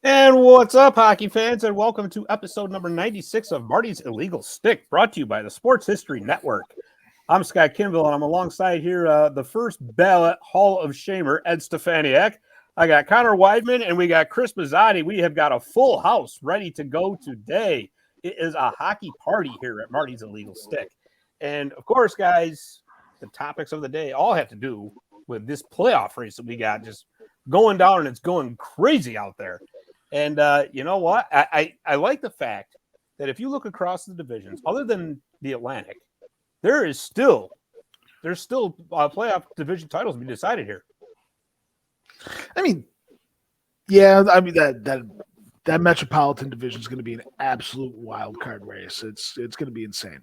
And what's up, hockey fans, and welcome to episode number 96 of Marty's Illegal Stick, brought to you by the Sports History Network. I'm Scott Kinville, and I'm alongside here the first ballot Hall of Shamer, Ed Stefaniak. I got Connor Weidman, and we got Chris Bizzotti. We have got a full house ready to go today. It is a hockey party here at Marty's Illegal Stick. And, of course, guys, the topics of the day all have to do with this playoff race that we got just going down, and it's going crazy out there. And you know what? I like the fact that if you look across the divisions, other than the Atlantic, there's still playoff division titles to be decided here. I mean, yeah, that Metropolitan division is going to be an absolute wild card race. It's going to be insane.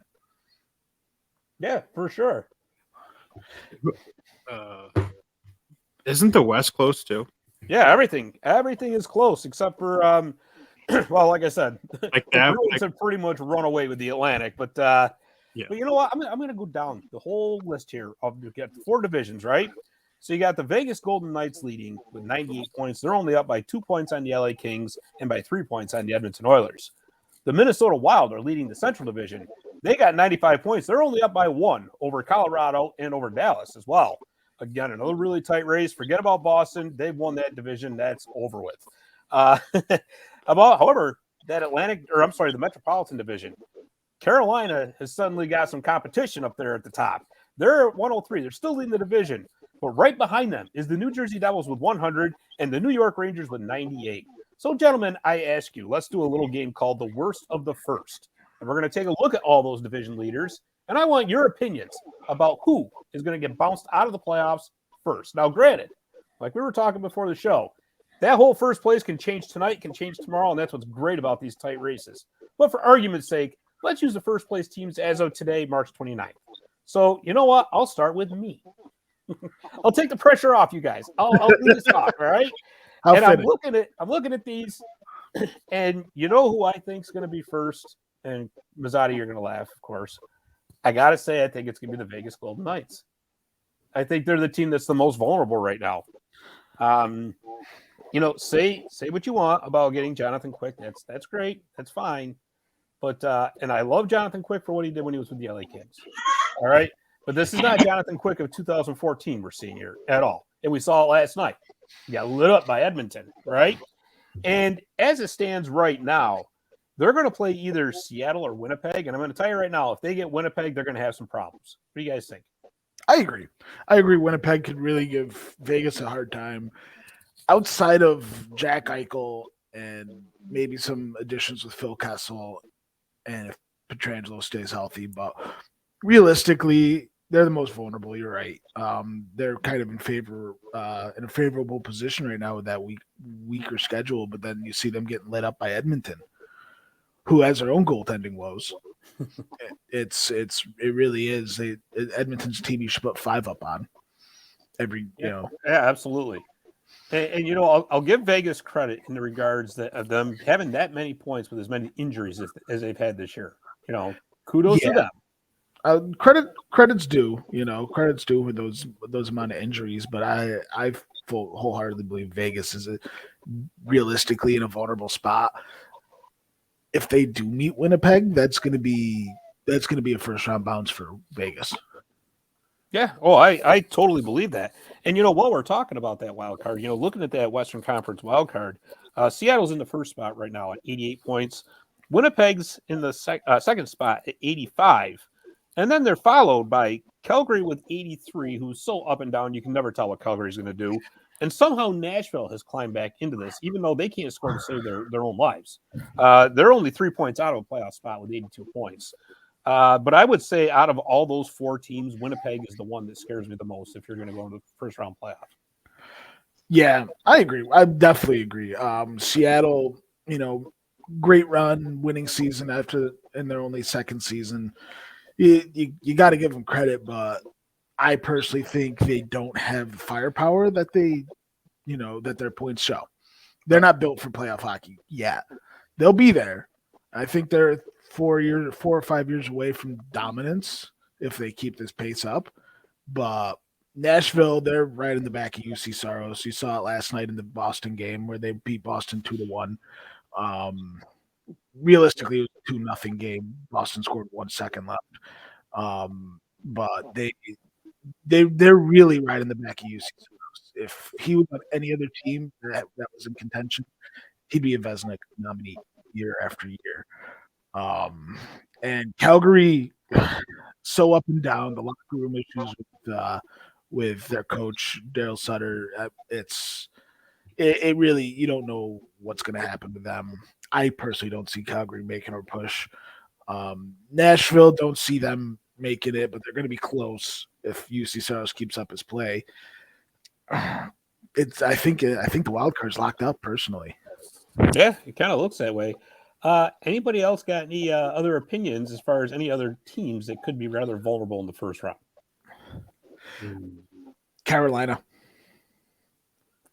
Yeah, for sure. Isn't the West close too? Yeah, everything is close except for well, like I said, Like the that, Bruins like, have pretty much run away with the Atlantic. But Yeah. but you know what? I'm gonna go down the whole list here of you get 4 divisions, right? So you got the Vegas Golden Knights leading with 98 points. They're only up by 2 points on the LA Kings and by 3 points on the Edmonton Oilers. The Minnesota Wild are leading the Central Division. They got 95 points. They're only up by 1 over Colorado and over Dallas as well. Again, another really tight race. Forget about Boston. They've won that division. That's over with. However, the Metropolitan Division, Carolina has suddenly got some competition up there at the top. They're at 103. They're still leading the division. But right behind them is the New Jersey Devils with 100 and the New York Rangers with 98. So, gentlemen, I ask you, let's do a little game called the Worst of the First. And we're going to take a look at all those division leaders. And I want your opinions about who is going to get bounced out of the playoffs first. Now, granted, like we were talking before the show, that whole first place can change tonight, can change tomorrow, and that's what's great about these tight races. But for argument's sake, let's use the first place teams as of today, March 29th. So, you know what? I'll start with me. I'll take the pressure off you guys. I'll lead us off, all right? And I'm looking at these, and you know who I think is going to be first? And Mazzotti, you're going to laugh, of course. I got to say, I think it's going to be the Vegas Golden Knights. I think they're the team that's the most vulnerable right now. Say what you want about getting Jonathan Quick. That's great. That's fine. But and I love Jonathan Quick for what he did when he was with the LA Kings. All right. But this is not Jonathan Quick of 2014 we're seeing here at all. And we saw it last night. He got lit up by Edmonton, right? And as it stands right now, they're going to play either Seattle or Winnipeg. And I'm going to tell you right now, if they get Winnipeg, they're going to have some problems. What do you guys think? I agree. Winnipeg could really give Vegas a hard time. Outside of Jack Eichel and maybe some additions with Phil Kessel and if Pietrangelo stays healthy, but realistically, they're the most vulnerable. You're right. They're kind of in a favorable position right now with that weaker schedule, but then you see them getting lit up by Edmonton, who has their own goaltending woes. It really is. Edmonton's team you should put 5 up on Yeah, absolutely. And I'll give Vegas credit in the regards of them having that many points with as many injuries as they've had this year. Kudos to them. Credits due. Credits due with those amount of injuries. But I wholeheartedly believe Vegas is realistically in a vulnerable spot. If they do meet Winnipeg, that's going to be a first round bounce for Vegas. Yeah. Oh, I totally believe that. And while we're talking about that wild card, looking at that Western Conference wild card, Seattle's in the first spot right now at 88 points. Winnipeg's in the second spot at 85. And then they're followed by Calgary with 83, who's so up and down, you can never tell what Calgary's going to do. And somehow Nashville has climbed back into this, even though they can't score to save their own lives. They're only 3 points out of a playoff spot with 82 points. But I would say out of all those 4 teams, Winnipeg is the one that scares me the most if you're going to go into the first round playoff. Yeah, I agree. I definitely agree. Seattle, great run, winning season in their only second season. You got to give them credit, but I personally think they don't have the firepower that that their points show. They're not built for playoff hockey yet. They'll be there. I think they're 4 or 5 years away from dominance if they keep this pace up. But Nashville, they're right in the back of UC Saros. You saw it last night in the Boston game where they beat Boston 2-1. Realistically, it was a 2-0 game. Boston scored 1 second left. But they're really right in the back of UC Saros. If he was on any other team that was in contention, he'd be a Vezina nominee year after year. And Calgary, so up and down. The locker room issues with their coach Daryl Sutter. It really, you don't know what's going to happen to them. I personally don't see Calgary making a push. Nashville, don't see them making it, but they're going to be close if UC Saros keeps up his play. I think the wild card's locked up personally. Yeah, it kind of looks that way. Anybody else got any other opinions as far as any other teams that could be rather vulnerable in the first round? Carolina.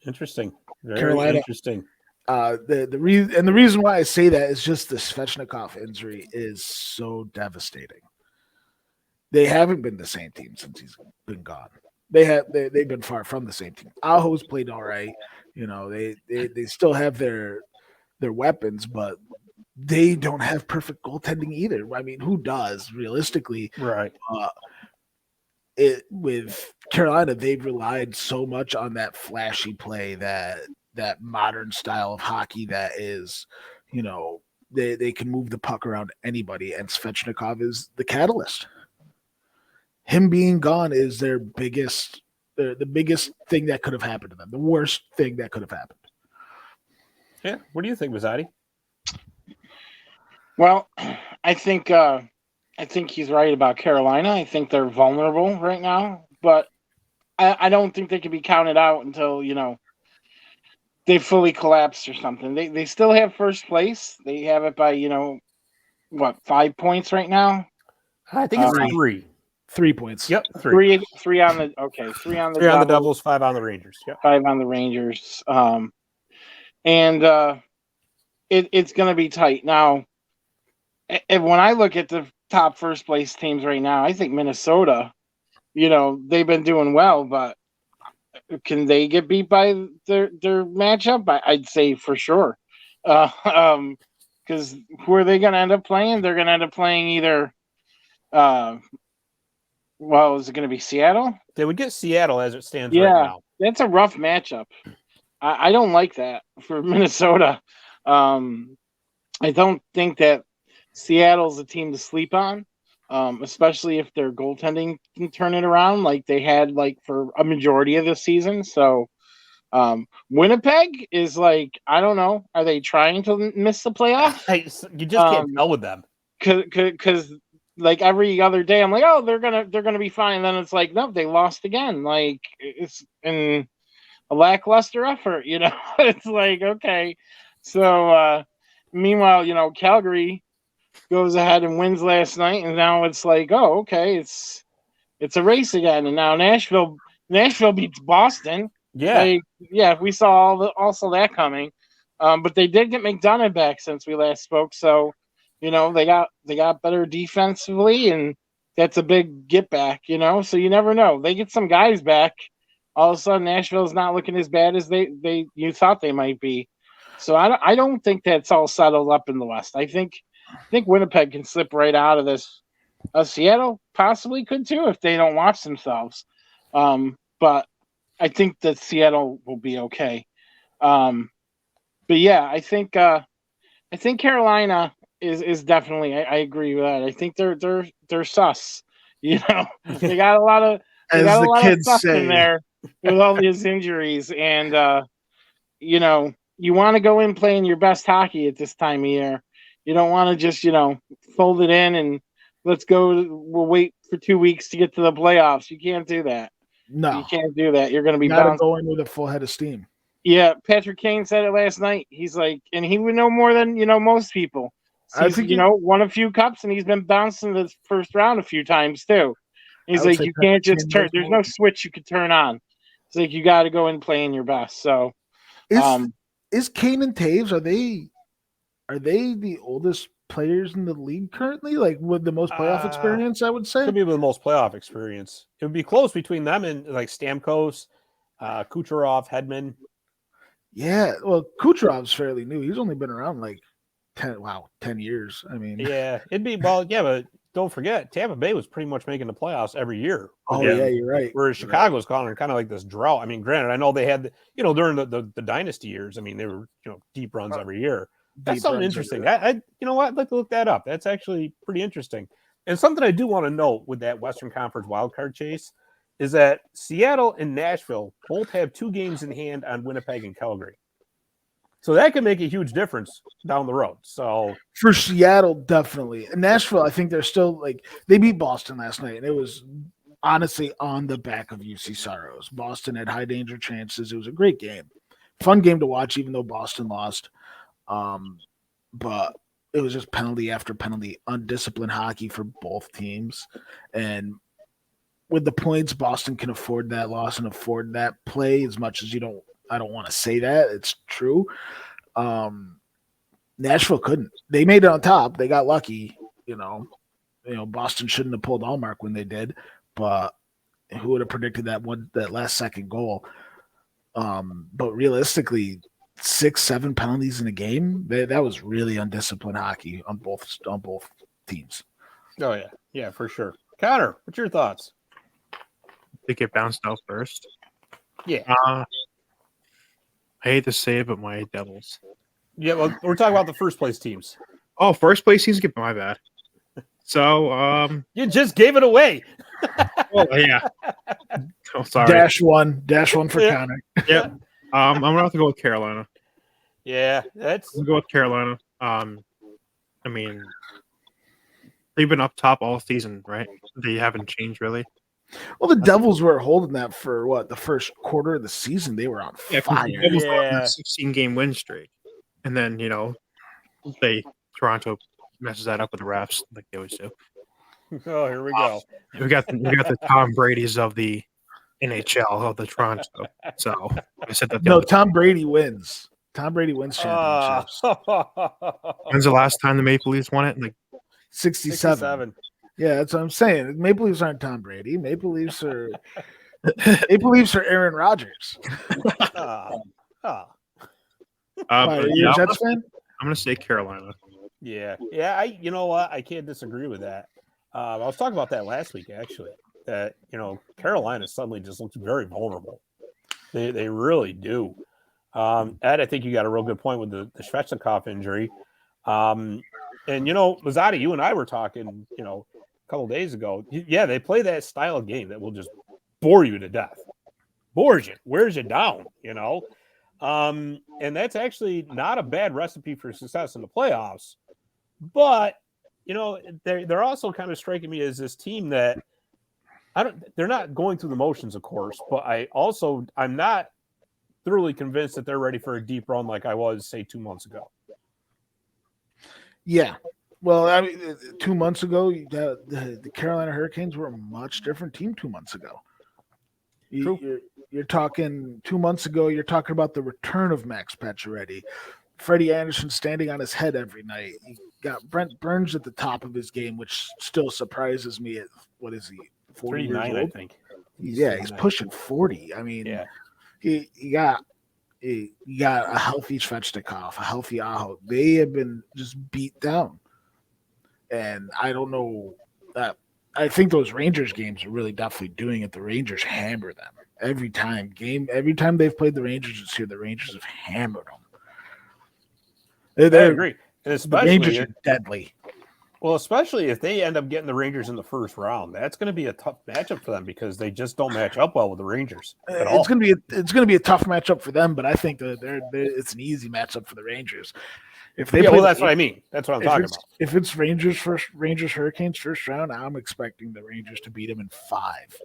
Interesting. Very Carolina. interesting. The reason why I say that is just the Svechnikov injury is so devastating. They haven't been the same team since he's been gone. They've been far from the same team. Aho's played all right. You know, they still have their weapons, but they don't have perfect goaltending either. I mean, who does realistically? Right. With Carolina, they've relied so much on that flashy play, that modern style of hockey that is, you know, they can move the puck around anybody, and Svechnikov is the catalyst. Him being gone is their biggest, the biggest thing that could have happened to them. The worst thing that could have happened. Yeah. What do you think, Mazzotti? Well, I think he's right about Carolina. I think they're vulnerable right now, but I don't think they can be counted out until, you know, they fully collapsed or something. They still have first place. They have it by, you know, 5 points right now? I think it's 3. 3 points. Yep, 3. Three on the Three on the Devils, 5 on the Rangers. Yep. 5 on the Rangers. And it's going to be tight. Now, when I look at the top first place teams right now, I think Minnesota, you know, they've been doing well, but can they get beat by their matchup? I'd say for sure. Because who are they going to end up playing? They're going to end up playing either is it going to be Seattle? They would get Seattle as it stands right now. That's a rough matchup. I don't like that for Minnesota. I don't think that Seattle's a team to sleep on, especially if their goaltending can turn it around like they had for a majority of the season. So Winnipeg is I don't know. Are they trying to miss the playoffs? You just can't tell with them. Because every other day I'm oh, they're gonna be fine. And then it's no, they lost again. It's in a lackluster effort, you know. It's okay. So meanwhile, you know, Calgary goes ahead and wins last night, and now it's oh, okay, it's a race again. And now Nashville beats Boston. Yeah. We saw also that coming. But they did get McDonough back since we last spoke, so you know, they got better defensively, and that's a big get back, you know. So you never know. They get some guys back. All of a sudden, Nashville's not looking as bad as you thought they might be. So I don't think that's all settled up in the West. I think Winnipeg can slip right out of this. Seattle possibly could too if they don't watch themselves. But I think that Seattle will be okay. But yeah, I think Carolina is definitely. I agree with that. I think they're sus. You know, they got a lot of stuff in there with all these injuries, and you know, you want to go in playing your best hockey at this time of year. You don't want to just, you know, fold it in and let's go. We'll wait for 2 weeks to get to the playoffs. You can't do that. No, you can't do that. You're going to be gotta go in with a full head of steam. Yeah, Patrick Kane said it last night. He's and he would know more than, you know, most people. So he's, you know, won a few cups, and he's been bounced in the first round a few times too. He's you can't just turn. There's no switch you could turn on. It's you got to go in playing your best. So, is Kane and Taves, are they the oldest players in the league currently, like with the most playoff experience, I would say. Could be the most playoff experience. It would be close between them and like Stamkos, Kucherov, Hedman. Yeah, well, Kucherov's fairly new. He's only been around like 10 years. I mean, Yeah, it'd be but don't forget, Tampa Bay was pretty much making the playoffs every year. oh yeah, you're right. Whereas Chicago's calling kind of like this drought. I mean, granted, I know they had, during the dynasty years, I mean, they were, deep runs every year. That's something interesting. I you know what? I'd like to look that up. That's actually pretty interesting. And something I do want to note with that Western Conference wildcard chase is that Seattle and Nashville both have 2 games in hand on Winnipeg and Calgary. So that can make a huge difference down the road. So for Seattle, definitely. And Nashville, I think they're still they beat Boston last night, and it was honestly on the back of UC Saros. Boston had high danger chances. It was a great game. Fun game to watch, even though Boston lost. But it was just penalty after penalty, undisciplined hockey for both teams. And with the points, Boston can afford that loss and afford that play as much as I don't want to say that. It's true. Nashville couldn't. They made it on top. They got lucky. Boston shouldn't have pulled Allmark when they did, but who would have predicted that last second goal? But realistically, 6-7 penalties in a game, that was really undisciplined hockey on both teams. Oh yeah, for sure. Connor, what's your thoughts? They get bounced out first. Yeah. I hate to say it, but my Devils. Yeah, well, we're talking about the first place teams. Oh, first place teams get my bad. So, you just gave it away. Well, yeah. Oh, sorry. Dash one for Connor. Yep. I'm gonna have to go with Carolina. Yeah, I'm gonna go with Carolina. I mean, they've been up top all season, right? They haven't changed really. Well, the Devils were holding that for the first quarter of the season. They were on fire. The Devils were on a 16-game win streak, and then Toronto messes that up with the refs like they always do. Oh, here we go. We got the Tom Brady's of the NHL of the Toronto. So I said that. No, Tom Brady wins. Tom Brady wins championships. When's the last time the Maple Leafs won it? 67. Yeah, that's what I'm saying. Maple Leafs aren't Tom Brady. Maple Leafs are Aaron Rodgers. Are you a Jets fan? I'm gonna say Carolina. Yeah. You know what? I can't disagree with that. I was talking about that last week actually. That Carolina suddenly just looks very vulnerable. They really do. Ed, I think you got a real good point with the Svechnikov injury. And Mazzotti, you and I were talking, a couple days ago. Yeah, they play that style of game that will just bore you to death. Bores you, wears you down, And that's actually not a bad recipe for success in the playoffs. But, they're also kind of striking me as this team that they're not going through the motions, of course, but I'm not thoroughly convinced that they're ready for a deep run like I was, say, 2 months ago. Yeah. Well, I mean, 2 months ago, the Carolina Hurricanes were a much different team 2 months ago. You're talking 2 months ago, you're talking about the return of Max Pacioretty, Freddie Anderson standing on his head every night. You got Brent Burns at the top of his game, which still surprises me at, what is he, 39, I think. He's pushing 40. I mean, you got a healthy Svechnikov, a healthy Aho. They have been just beat down. And I don't know that. I think those Rangers games are really definitely doing it. The Rangers hammer them every time. Every time they've played the Rangers this year, the Rangers have hammered them. I agree. And especially, the Rangers are deadly. Well, especially if they end up getting the Rangers in the first round, that's going to be a tough matchup for them because they just don't match up well with the Rangers at all. It's going to be a tough matchup for them, but I think that it's an easy matchup for the Rangers. If they that's what I mean. That's what I'm talking about. If it's Rangers Hurricanes first round, I'm expecting the Rangers to beat them in 5.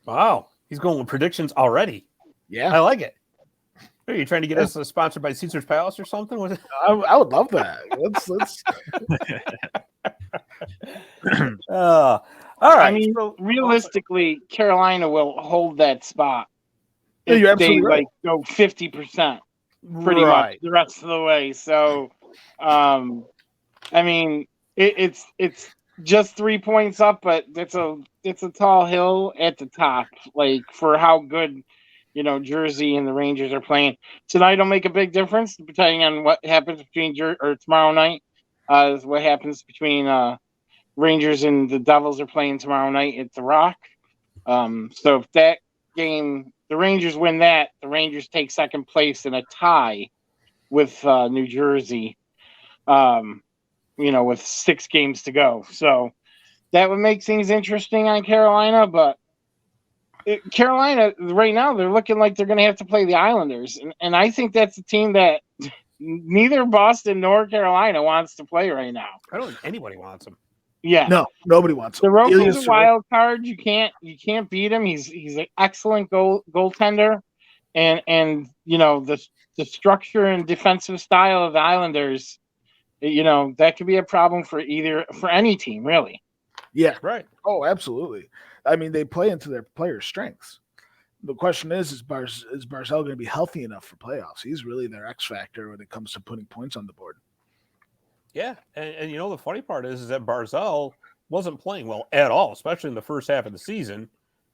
Wow, he's going with predictions already. Yeah, I like it. Are you trying to get us sponsored by Caesar's Palace or something? I would love that. Let's. All right. I mean, realistically, Carolina will hold that spot Yeah, if you're they absolutely right. go 50%, pretty much the rest of the way. So, I mean, it's just 3 points up, but it's a tall hill at the top, like for how good, Jersey and the Rangers are playing tonight. Will make a big difference depending on what happens between or tomorrow night. Is what happens between Rangers and the Devils are playing tomorrow night at the Rock. So if that game, the Rangers win that, the Rangers take second place in a tie with New Jersey. With 6 games to go. So that would make things interesting on Carolina, but Carolina right now, they're looking like they're going to have to play the Islanders. And I think that's a team that neither Boston nor Carolina wants to play right now. I don't think anybody wants him. Yeah. No, nobody wants him. Sorokin's a wild card. You can't beat him. He's an excellent goaltender. And the structure and defensive style of the Islanders, that could be a problem for any team, really. Yeah. Right. Oh, absolutely. I mean, they play into their players' strengths. The question is Barzal going to be healthy enough for playoffs? He's really their X factor when it comes to putting points on the board. Yeah. And the funny part is that Barzal wasn't playing well at all, especially in the first half of the season.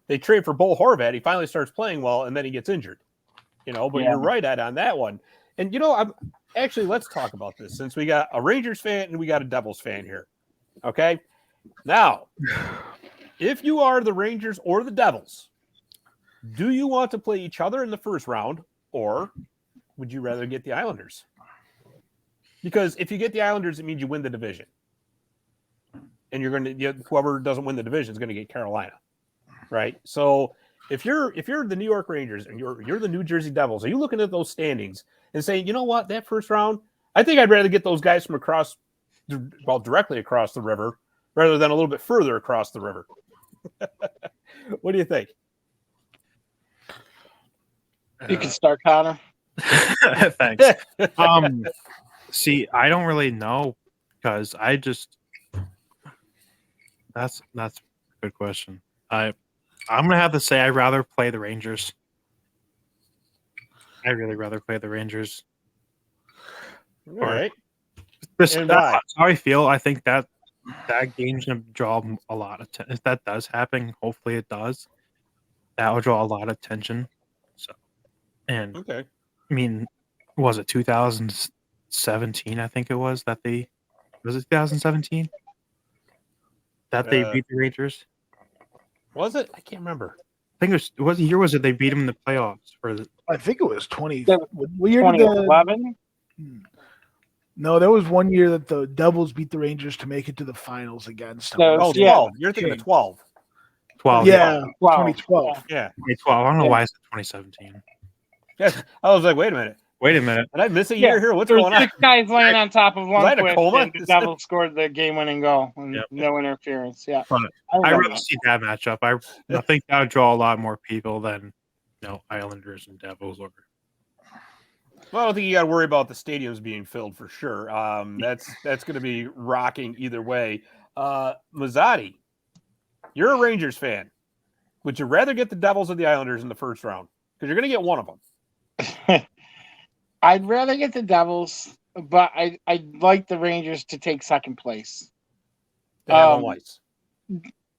They trade for Bo Horvat. He finally starts playing well, and then he gets injured. But You're right, Ed, on that one. And, actually, let's talk about this since we got a Rangers fan and we got a Devils fan here. Okay? Now, if you are the Rangers or the Devils, do you want to play each other in the first round, or would you rather get the Islanders? Because if you get the Islanders, it means you win the division. And you're going to whoever doesn't win the division is going to get Carolina. Right? So if you're the New York Rangers and you're the New Jersey Devils, are you looking at those standings and saying, you know what, that first round, I think I'd rather get those guys from directly across the river rather than a little bit further across the river? What do you think? You can start, Connor. Thanks. See, I don't really know because that's a good question. I'm gonna have to say I'd rather play the Rangers. I'd really rather play the Rangers. All right. That's how I feel. I think that game's gonna draw a lot of attention. If that does happen, hopefully it does. That will draw a lot of attention. So, and okay. I mean, was it 2017? I think it was that was it 2017 that they beat the Rangers. Was it? I can't remember. I think what year was it? They beat them in the playoffs I think it was 20. What year 2011? No, there was one year that the Devils beat the Rangers to make it to the finals against them. Oh, 12. You're thinking of 12. 12. Yeah, 2012. Yeah. 2012. I don't know why it's 2017. Yes. I was like, wait a minute. Did I miss a year here? What's going on? 6 guys laying on top of Lundqvist, and the Devils scored the game-winning goal. And no interference. Yeah. But I really see that matchup. I think that would draw a lot more people than Islanders and Devils. Well, I don't think you got to worry about the stadiums being filled for sure. That's going to be rocking either way. Mazzotti, you're a Rangers fan. Would you rather get the Devils or the Islanders in the first round? Because you're going to get one of them. I'd rather get the Devils, but I'd like the Rangers to take second place. They have no ice.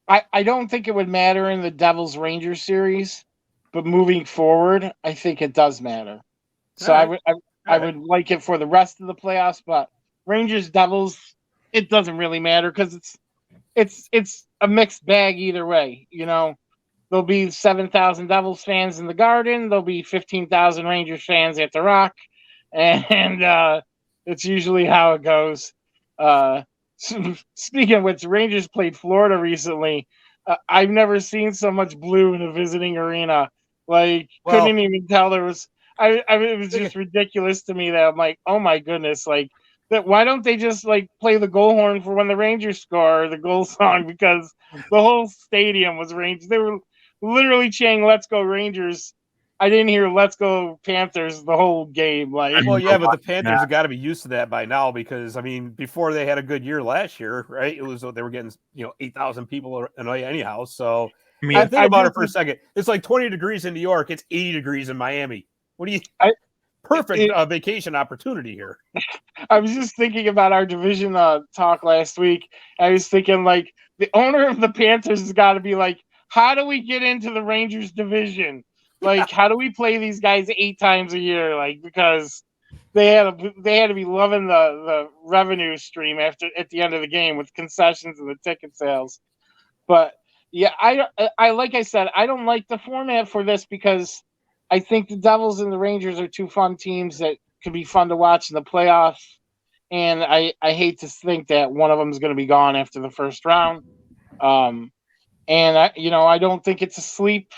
I don't think it would matter in the Devils-Rangers series, but moving forward, I think it does matter. So I would like it for the rest of the playoffs, but Rangers-Devils, it doesn't really matter because it's a mixed bag either way. There'll be 7,000 Devils fans in the Garden. There'll be 15,000 Rangers fans at the Rock. And it's usually how it goes. Speaking of which, Rangers played Florida recently. I've never seen so much blue in a visiting arena. Couldn't even tell there was – it was just ridiculous to me that I'm like, oh, my goodness. Why don't they just play the goal horn for when the Rangers score or the goal song? Because the whole stadium was Rangers. They were literally chanting, "Let's go Rangers." I didn't hear "Let's go Panthers" the whole game. But the Panthers have got to be used to that by now because before they had a good year last year, right? It was they were getting 8,000 people anyhow. So think about it for a second. It's 20 degrees in New York. It's 80 degrees in Miami. What do you? perfect vacation opportunity here. I was just thinking about our division talk last week. I was thinking, like, the owner of the Panthers has got to be like, how do we get into the Rangers division? Like, how do we play these guys 8 times a year? Like, because they had to be loving the revenue stream at the end of the game with concessions and the ticket sales. But yeah, I like I said, I don't like the format for this because I think the Devils and the Rangers are two fun teams that could be fun to watch in the playoffs. And I hate to think that one of them is going to be gone after the first round. And I don't think it's a sleep.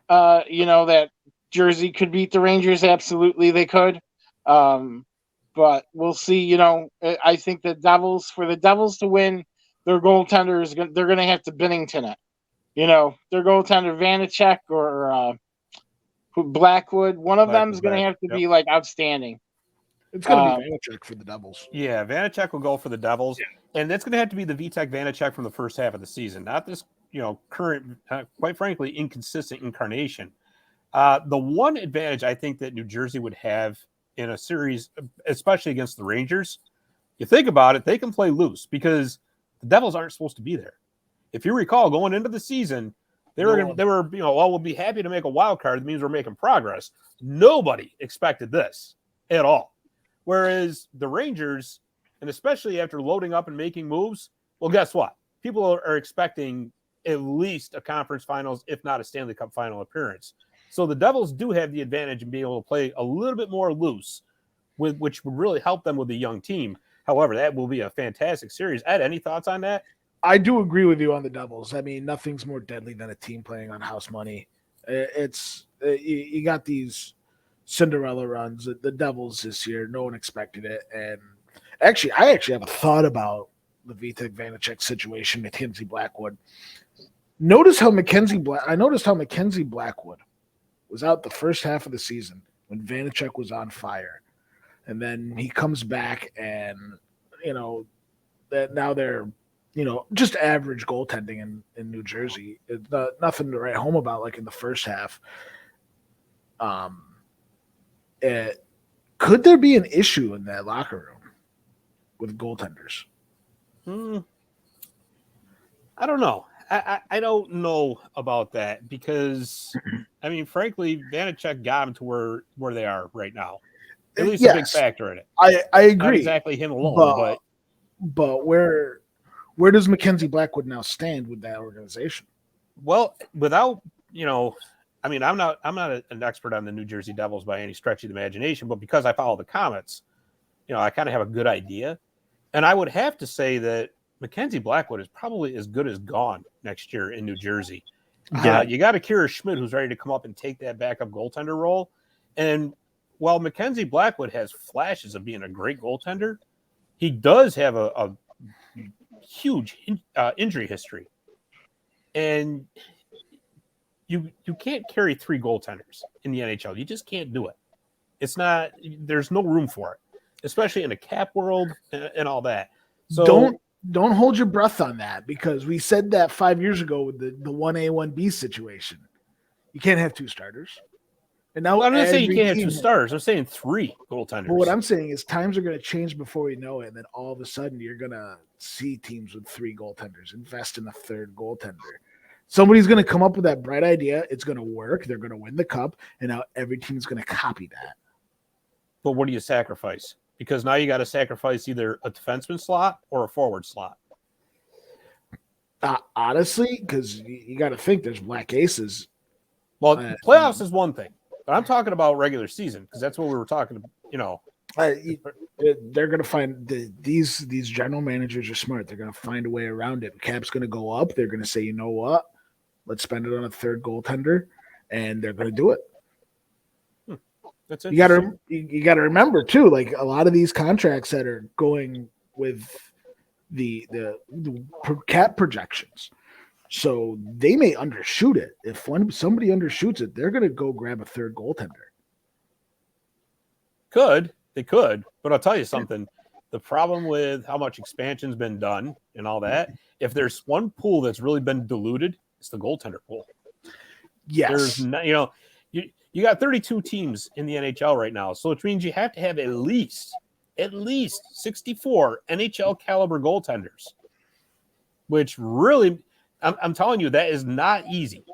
That Jersey could beat the Rangers. Absolutely, they could. But we'll see. I think for the Devils to win, their goaltender they're going to have to Binnington it. Their goaltender Vanacek or Blackwood. One of them is going to have to be like outstanding. It's going to be Vanacek for the Devils. Yeah, Vanacek will go for the Devils, and that's going to have to be the Vitek Vanacek from the first half of the season, not this current, quite frankly, inconsistent incarnation. The one advantage I think that New Jersey would have in a series, especially against the Rangers, you think about it, they can play loose because the Devils aren't supposed to be there. If you recall, going into the season, they were, we'll be happy to make a wild card. That means we're making progress. Nobody expected this at all. Whereas the Rangers, and especially after loading up and making moves, well, guess what? People are expecting at least a conference finals, if not a Stanley Cup final appearance. So the Devils do have the advantage in being able to play a little bit more loose, which would really help them with a young team. However, that will be a fantastic series. Ed, any thoughts on that? I do agree with you on the Devils. I mean, nothing's more deadly than a team playing on house money. You got these Cinderella runs. The Devils this year, no one expected it. And actually, I have a thought about the Vitek Vanacek situation with Mackenzie Blackwood. I noticed how Mackenzie Blackwood was out the first half of the season when Vanacek was on fire. And then he comes back and, that now they're, just average goaltending in New Jersey. It's nothing to write home about like in the first half. Could there be an issue in that locker room with goaltenders? I don't know. I don't know about that because, I mean, frankly, Vanacek got him to where they are right now. At least a big factor in it. I agree. Not exactly him alone, but where does Mackenzie Blackwood now stand with that organization? Well, without I mean, I'm not an expert on the New Jersey Devils by any stretch of the imagination, but because I follow the Comets, I kind of have a good idea. And I would have to say that Mackenzie Blackwood is probably as good as gone next year in New Jersey. Yeah, you got Akira Schmidt who's ready to come up and take that backup goaltender role. And while Mackenzie Blackwood has flashes of being a great goaltender, he does have a huge injury history. And you can't carry 3 goaltenders in the NHL. You just can't do it. There's no room for it, especially in a cap world and all that. So don't hold your breath on that because we said that 5 years ago with the 1A, 1B situation. You can't have 2 starters. And now I'm not saying you can't have 2 starters. I'm saying 3 goaltenders. But what I'm saying is times are going to change before we know it. And then all of a sudden you're going to see teams with 3 goaltenders invest in a 3rd goaltender. Somebody's going to come up with that bright idea. It's going to work. They're going to win the cup. And now every team's going to copy that. But what do you sacrifice? Because now you got to sacrifice either a defenseman slot or a forward slot. Honestly, because you got to think there's black aces. Well, playoffs is one thing. But I'm talking about regular season because that's what we were talking about, They're going to find these general managers are smart. They're going to find a way around it. Cap's going to go up. They're going to say, you know what? Let's spend it on a 3rd goaltender, and they're going to do it. That's you got to remember too, like a lot of these contracts that are going with the cap projections. So they may undershoot it. If somebody undershoots it, they're going to go grab a 3rd goaltender. They could, but I'll tell you something. The problem with how much expansion's been done and all that, if there's one pool that's really been diluted, it's the goaltender pool. Yes. There's You got 32 teams in the NHL right now, so which means you have to have at least 64 NHL caliber goaltenders, which really, I'm telling you, that is not easy.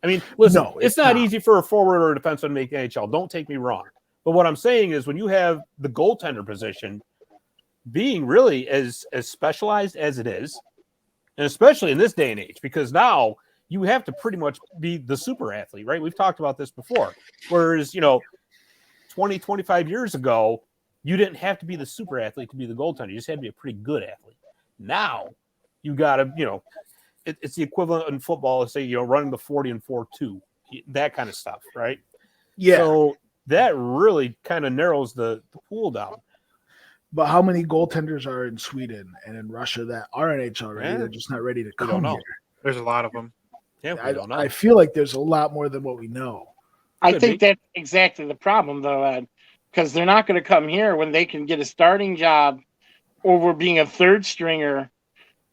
I mean, listen, No, it's not easy for a forward or a defenseman to make the NHL. Don't take me wrong. But what I'm saying is when you have the goaltender position being really as specialized as it is, and especially in this day and age, because now you have to pretty much be the super athlete, right? We've talked about this before. Whereas, 20, 25 years ago, you didn't have to be the super athlete to be the goaltender. You just had to be a pretty good athlete. Now, you got to, it's the equivalent in football of, say, running the 40 and 4-2, that kind of stuff, right? Yeah. So that really kind of narrows the pool down. But how many goaltenders are in Sweden and in Russia that are NHL ready? Yeah. They're just not ready to We don't come know. here. There's a lot of them. Yeah, we don't know. I feel like there's a lot more than what we know. I think that's exactly the problem, though, Ed, because they're not going to come here when they can get a starting job over being a third stringer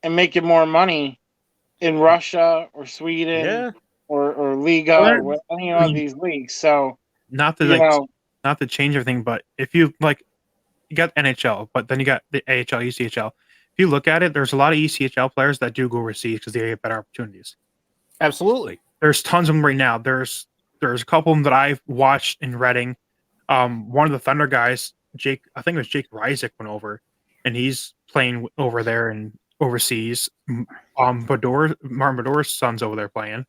and making more money in Russia or Sweden or Liga or any of these leagues. So not to change everything, but if you you got NHL, but then you got the AHL, ECHL. If you look at it, there's a lot of ECHL players that do go overseas because they get better opportunities. Absolutely. There's tons of them right now. There's a couple of them that I've watched in Reading. One of the Thunder guys, Jake, I think it was Jake Rysick, went over, and he's playing over there and overseas. Martin Bador's son's over there playing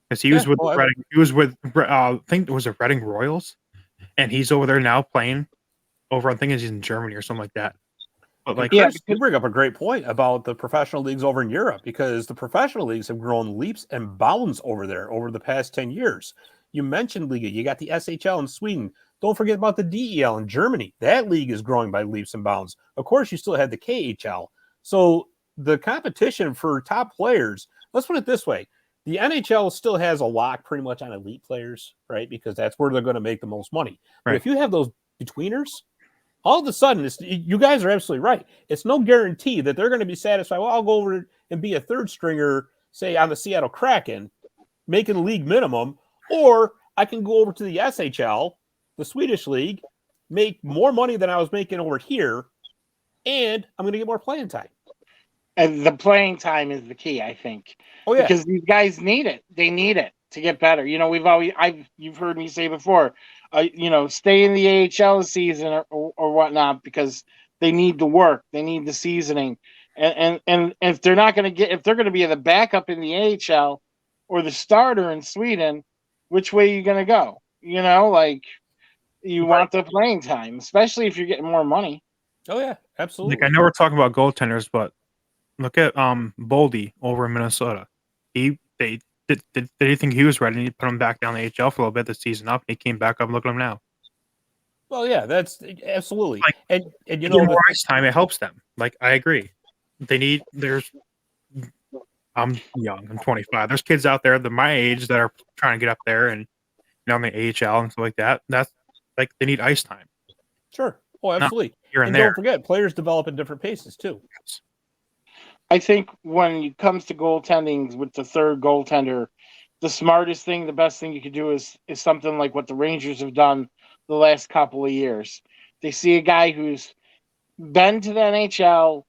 because he was with Reading. He was with I think it was the Reading Royals, and he's over there now playing over. I think he's in Germany or something like that. But Chris, you bring up a great point about the professional leagues over in Europe, because the professional leagues have grown leaps and bounds over there over the past 10 years. You mentioned Liga. You got the SHL in Sweden. Don't forget about the DEL in Germany. That league is growing by leaps and bounds. Of course, you still had the KHL. So the competition for top players, let's put it this way. The NHL still has a lock pretty much on elite players, right? Because that's where they're going to make the most money. Right. But if you have those betweeners, all of a sudden, you guys are absolutely right. It's no guarantee that they're going to be satisfied. Well, I'll go over and be a third stringer, say, on the Seattle Kraken, making league minimum, or I can go over to the SHL, the Swedish league, make more money than I was making over here, and I'm going to get more playing time. And the playing time is the key, I think. Oh, yeah. Because these guys need it. They need it to get better. You've heard me say before, stay in the AHL season or whatnot, because they need the work, they need the seasoning, and if they're not going to if they're going to be the backup in the AHL or the starter in Sweden, which way are you going to go? You want the playing time, especially if you're getting more money. Oh yeah, absolutely. I know we're talking about goaltenders, but look at Boldy over in Minnesota. Did you think he was ready? He put him back down the AHL for a little bit this season up, and he came back up and look at him now. Well, yeah, that's absolutely. And more ice time, it helps them. I agree. I'm young. I'm 25. There's kids out there that my age that are trying to get up there and in the AHL and stuff like that. That's they need ice time. Sure. Oh, absolutely. Here and there. Don't forget, players develop at different paces too. Yes. I think when it comes to goaltending with the third goaltender, the smartest thing, the best thing you could do is something like what the Rangers have done the last couple of years. They see a guy who's been to the NHL.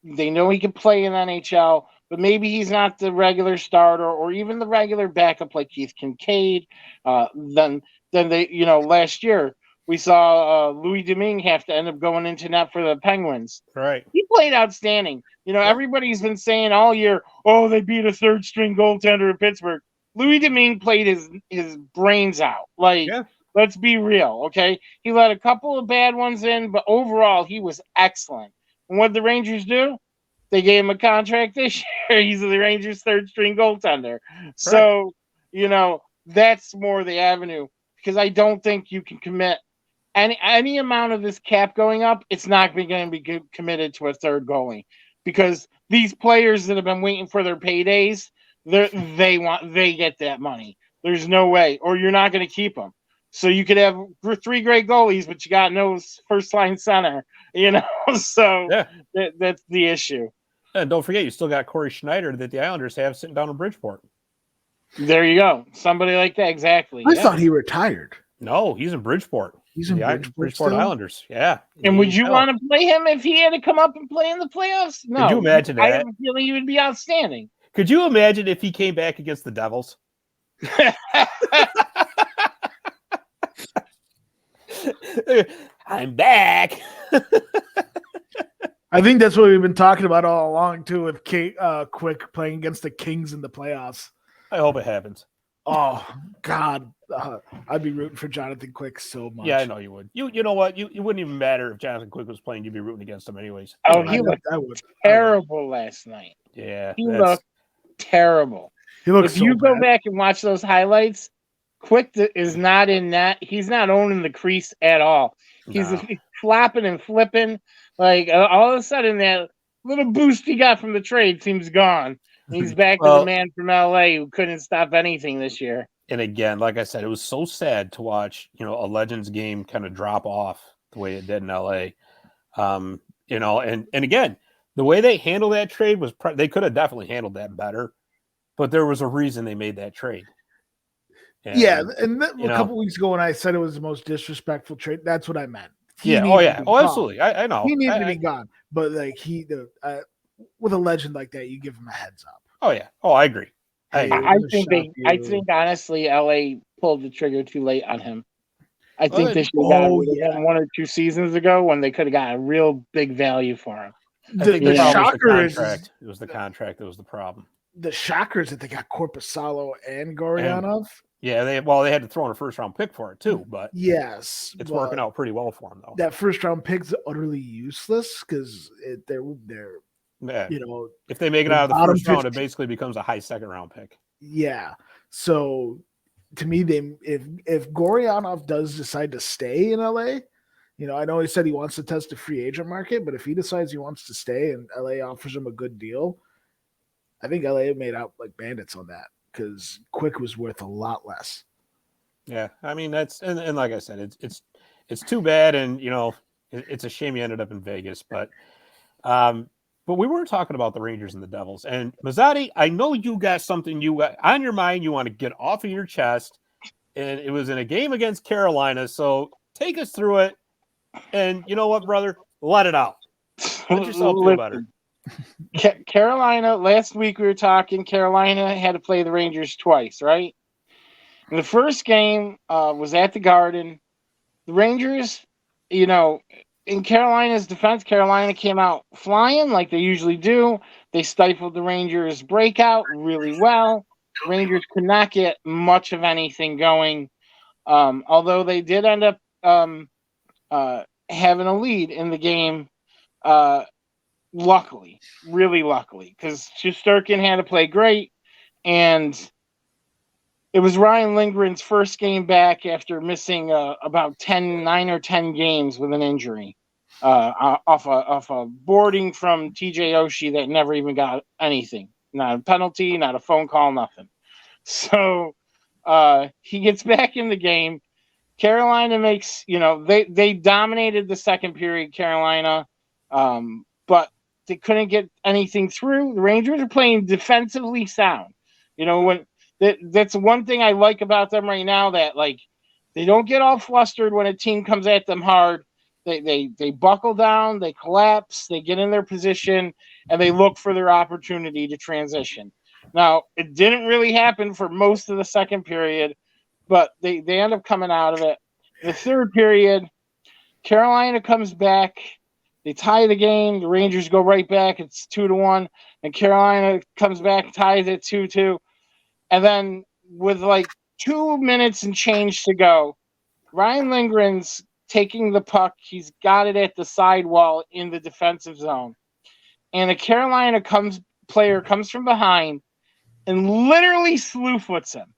They know he can play in the NHL, but maybe he's not the regular starter or even the regular backup like Keith Kincaid. Then they, last year we saw Louis Domingue have to end up going into net for the Penguins. Right. He played outstanding. Everybody's been saying all year, oh, they beat a third string goaltender in Pittsburgh. Louis Domingue played his brains out. Let's be real, okay? He let a couple of bad ones in, but overall he was excellent. And what did the Rangers do? They gave him a contract this year. He's the Rangers' third string goaltender. Right. So, that's more the avenue, because I don't think you can commit any amount of this cap going up. It's not going to be committed to a third goalie, because these players that have been waiting for their paydays, they get that money. There's no way, or you're not going to keep them. So you could have 3 great goalies, but you got no first line center, So that's the issue. And don't forget, you still got Corey Schneider that the Islanders have sitting down in Bridgeport. There you go. Somebody like that, exactly. I thought he retired. No, he's in Bridgeport. He's in Bridgeport still? Islanders. Yeah. And would you want to play him if he had to come up and play in the playoffs? No. Could you imagine I that? have a feeling he would be outstanding. Could you imagine if he came back against the Devils? I'm back. I think that's what we've been talking about all along too, with Quick playing against the Kings in the playoffs. I hope it happens. Oh God, I'd be rooting for Jonathan Quick so much. Yeah, I know you would. You know what? You wouldn't even matter if Jonathan Quick was playing. You'd be rooting against him anyways. Oh, he looked terrible last night. Yeah, he looked terrible. He looks. If you go back and watch those highlights, Quick is not in that. He's not owning the crease at all. He's flopping and flipping. Like all of a sudden, that little boost he got from the trade seems gone. He's back to the man from LA who couldn't stop anything this year. And again, like I said, it was so sad to watch, a Legends game kind of drop off the way it did in LA. And again, the way they handled that trade was they could have definitely handled that better, but there was a reason they made that trade. And, a couple weeks ago when I said it was the most disrespectful trade, that's what I meant. Absolutely. I know. He needed to be gone, but like with a legend like that, you give him a heads up. Oh yeah. Oh, I agree. I think honestly, LA pulled the trigger too late on him. I think they should have got him 1 or 2 seasons ago when they could have got a real big value for him. The shocker is it was the contract that was the problem. The shocker is that they got Korpisalo and Goryanov. Yeah, they had to throw in a first-round pick for it too, but yes, it's working out pretty well for them though. That first-round pick's utterly useless because they're if they make it out of the first round, it basically becomes a high second-round pick. Yeah, so to me, if Goryanov does decide to stay in LA, I know he said he wants to test the free agent market, but if he decides he wants to stay and LA offers him a good deal, I think LA made out like bandits on that. Because Quick was worth a lot less. Yeah, I mean that's and like I said, it's too bad, and it's a shame he ended up in Vegas. But we weren't talking about the Rangers and the Devils. And Mazzotti, I know you got something you got on your mind you want to get off of your chest, and it was in a game against Carolina. So take us through it, and you know what, brother, let it out. Let yourself feel better. Carolina, last week we were talking, Carolina had to play the Rangers twice, right? And the first game was at the Garden. The Rangers, in Carolina's defense, Carolina came out flying like they usually do. They stifled the Rangers' breakout really well. The Rangers could not get much of anything going, although they did end up having a lead in the game. Luckily, really luckily, because Shesterkin had to play great, and it was Ryan Lindgren's first game back after missing about 9 or 10 games with an injury off a boarding from TJ Oshie that never even got anything, not a penalty, not a phone call, nothing. So he gets back in the game. Carolina makes, they dominated the second period, Carolina, but they couldn't get anything through. The Rangers are playing defensively sound. When that's one thing I like about them right now, that like they don't get all flustered when a team comes at them hard. They buckle down, they collapse, they get in their position, and they look for their opportunity to transition. Now, it didn't really happen for most of the second period, but they end up coming out of it. In the third period, Carolina comes back. They tie the game. The Rangers go right back. It's 2-1. And Carolina comes back, ties it 2-2. And then with like 2 minutes and change to go, Ryan Lindgren's taking the puck. He's got it at the sidewall in the defensive zone. And a Carolina player comes from behind and literally slew foots him.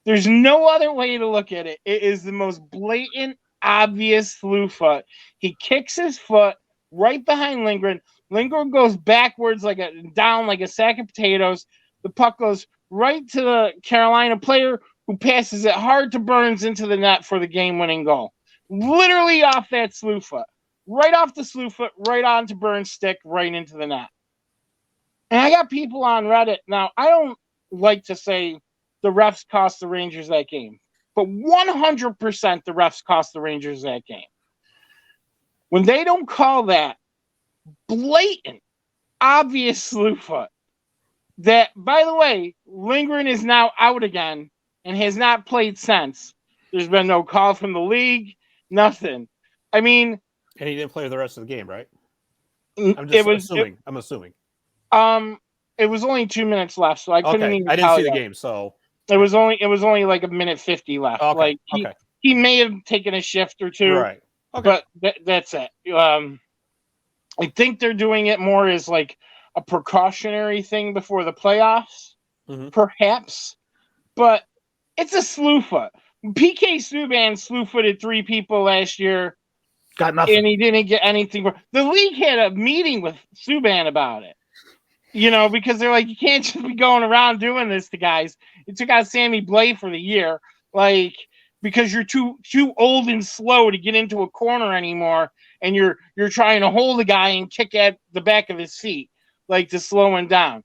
There's no other way to look at it. It is the most blatant, obvious slew foot. He kicks his foot right behind Lindgren. Lindgren goes backwards down like a sack of potatoes. The puck goes right to the Carolina player, who passes it hard to Burns into the net for the game-winning goal. Literally off that slew foot. Right off the slew foot, right onto Burns' stick, right into the net. And I got people on Reddit. Now, I don't like to say the refs cost the Rangers that game. But 100% the refs cost the Rangers that game. When they don't call that blatant, obvious slew foot, that, by the way, Lindgren is now out again and has not played since. There's been no call from the league, nothing. I mean, and he didn't play the rest of the game, right? I'm assuming. It was only 2 minutes left, so I couldn't even. I didn't see the game, so it was only like a minute 50 left. Okay. Like he may have taken a shift or two, right? Okay. But that's it. I think they're doing it more as like a precautionary thing before the playoffs, perhaps. But it's a slew foot. PK Subban slew footed 3 people last year. Got nothing. And he didn't get anything. The league had a meeting with Subban about it. Because they're like, you can't just be going around doing this to guys. It took out Sammy Blais for the year, because you're too old and slow to get into a corner anymore, and you're trying to hold a guy and kick at the back of his feet, to slow him down.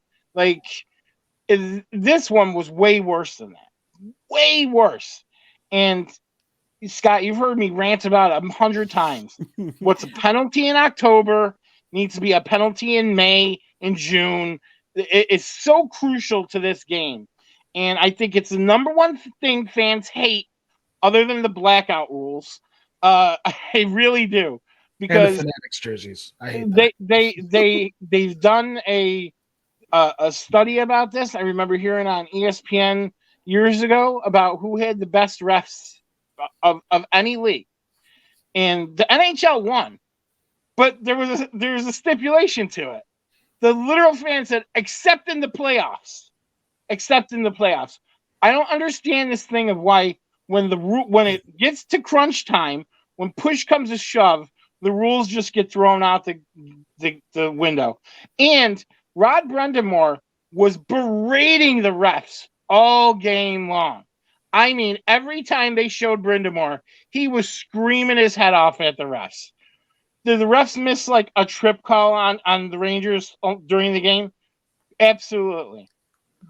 This one was way worse than that. Way worse. And Scott, you've heard me rant about it 100 times. What's a penalty in October needs to be a penalty in May, in June. It's so crucial to this game. And I think it's the number one thing fans hate other than the blackout rules. I really do. Because and the Fanatics jerseys. I hate that. They've done a study about this. I remember hearing on ESPN years ago about who had the best refs of any league. And the NHL won. But there's a stipulation to it. The literal fan said, except in the playoffs. I don't understand this thing of why when it gets to crunch time, when push comes to shove, the rules just get thrown out the window. And Rod Brendamore was berating the refs all game long. I mean, every time they showed Brendamore, he was screaming his head off at the refs. Did the refs miss a trip call on the Rangers during the game? Absolutely.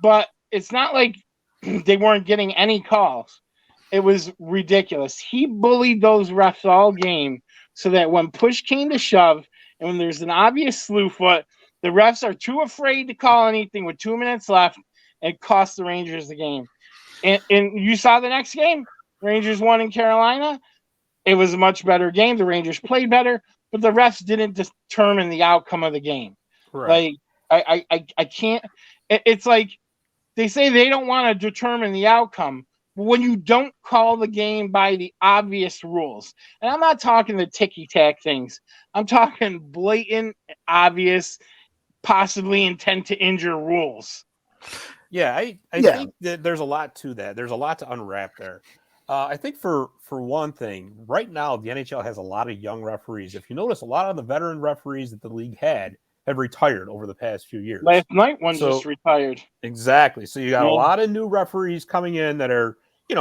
But it's not like they weren't getting any calls. It was ridiculous. He bullied those refs all game so that when push came to shove and when there's an obvious slew foot, the refs are too afraid to call anything with 2 minutes left, and it cost the Rangers the game. And you saw the next game. Rangers won in Carolina. It was a much better game. The Rangers played better. But the refs didn't determine the outcome of the game. Right. I can't. It's like they say they don't want to determine the outcome, but when you don't call the game by the obvious rules, and I'm not talking the ticky-tack things. I'm talking blatant, obvious, possibly intent to injure rules. Yeah, I think that there's a lot to that. There's a lot to unwrap there. I think for one thing, right now, the NHL has a lot of young referees. If you notice, a lot of the veteran referees that the league have retired over the past few years. Last night, one just retired. Exactly. So you got a lot of new referees coming in that are,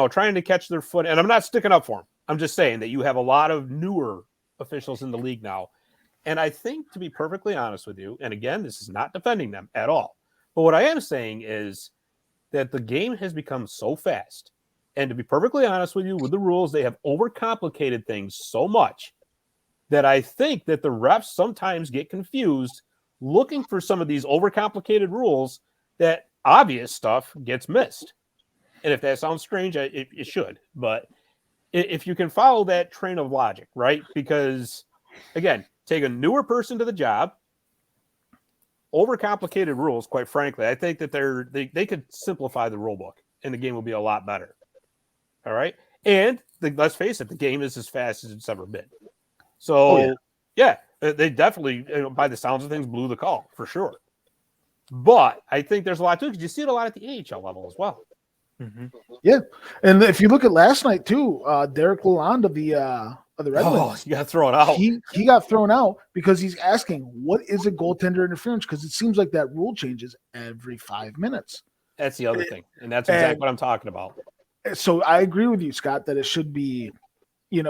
trying to catch their foot. And I'm not sticking up for them. I'm just saying that you have a lot of newer officials in the league now. And I think, to be perfectly honest with you, and again, this is not defending them at all. But what I am saying is that the game has become so fast. And to be perfectly honest with you, with the rules, they have overcomplicated things so much that I think that the refs sometimes get confused looking for some of these overcomplicated rules that obvious stuff gets missed. And if that sounds strange, it should. But if you can follow that train of logic, right? Because, again, take a newer person to the job, overcomplicated rules, quite frankly, I think that they could simplify the rule book and the game will be a lot better. All right. And let's face it, the game is as fast as it's ever been. So, they definitely, by the sounds of things, blew the call for sure. But I think there's a lot to it because you see it a lot at the AHL level as well. Mm-hmm. Yeah. And if you look at last night, too, Derek Lalonde of the Red Wings. He got thrown out. He got thrown out because he's asking, what is a goaltender interference? Because it seems like that rule changes every 5 minutes. That's the other thing. And that's exactly what I'm talking about. So I agree with you, Scott, that it should be, they've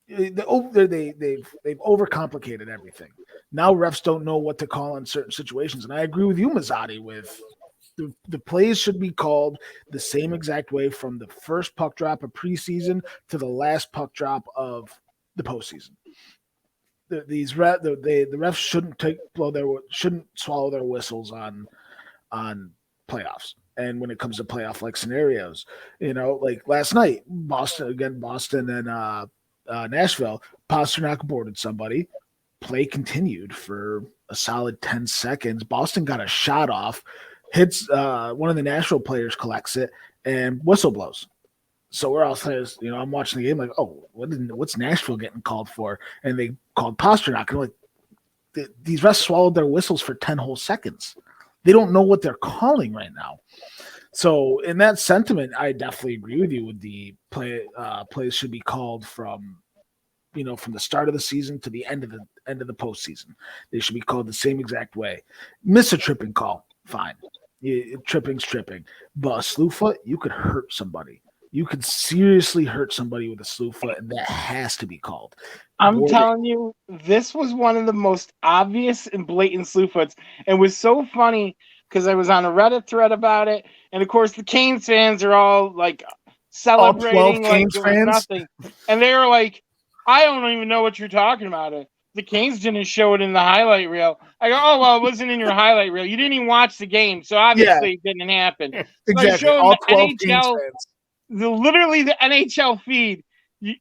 overcomplicated everything. Now refs don't know what to call in certain situations. And I agree with you, Mazzotti, with The plays should be called the same exact way from the first puck drop of preseason to the last puck drop of the postseason. The refs shouldn't swallow their whistles on playoffs. And when it comes to playoff like scenarios, like last night, Boston and Nashville, Pasternak boarded somebody. Play continued for a solid 10 seconds. Boston got a shot off, hits one of the Nashville players, collects it, and whistle blows. So we're all saying, I'm watching the game like, oh, what's Nashville getting called for? And they called Pasternak. And I'm like, these refs swallowed their whistles for 10 whole seconds. They don't know what they're calling right now. So in that sentiment, I definitely agree with you with the plays should be called from the start of the season to the end of the postseason. They should be called the same exact way. Miss a tripping call, fine. Tripping's tripping. But a slew foot, you could hurt somebody. You could seriously hurt somebody with a slew foot, and that has to be called. I'm telling you, this was one of the most obvious and blatant slew foots. And it was so funny because I was on a Reddit thread about it. And, of course, the Canes fans are all, like, celebrating like it was nothing. And they were like, I don't even know what you're talking about. The Canes didn't show it in the highlight reel. I go, oh, well, it wasn't in your highlight reel. You didn't even watch the game, so obviously it didn't happen. So exactly. I All showed 12 the NHL, literally the NHL feed.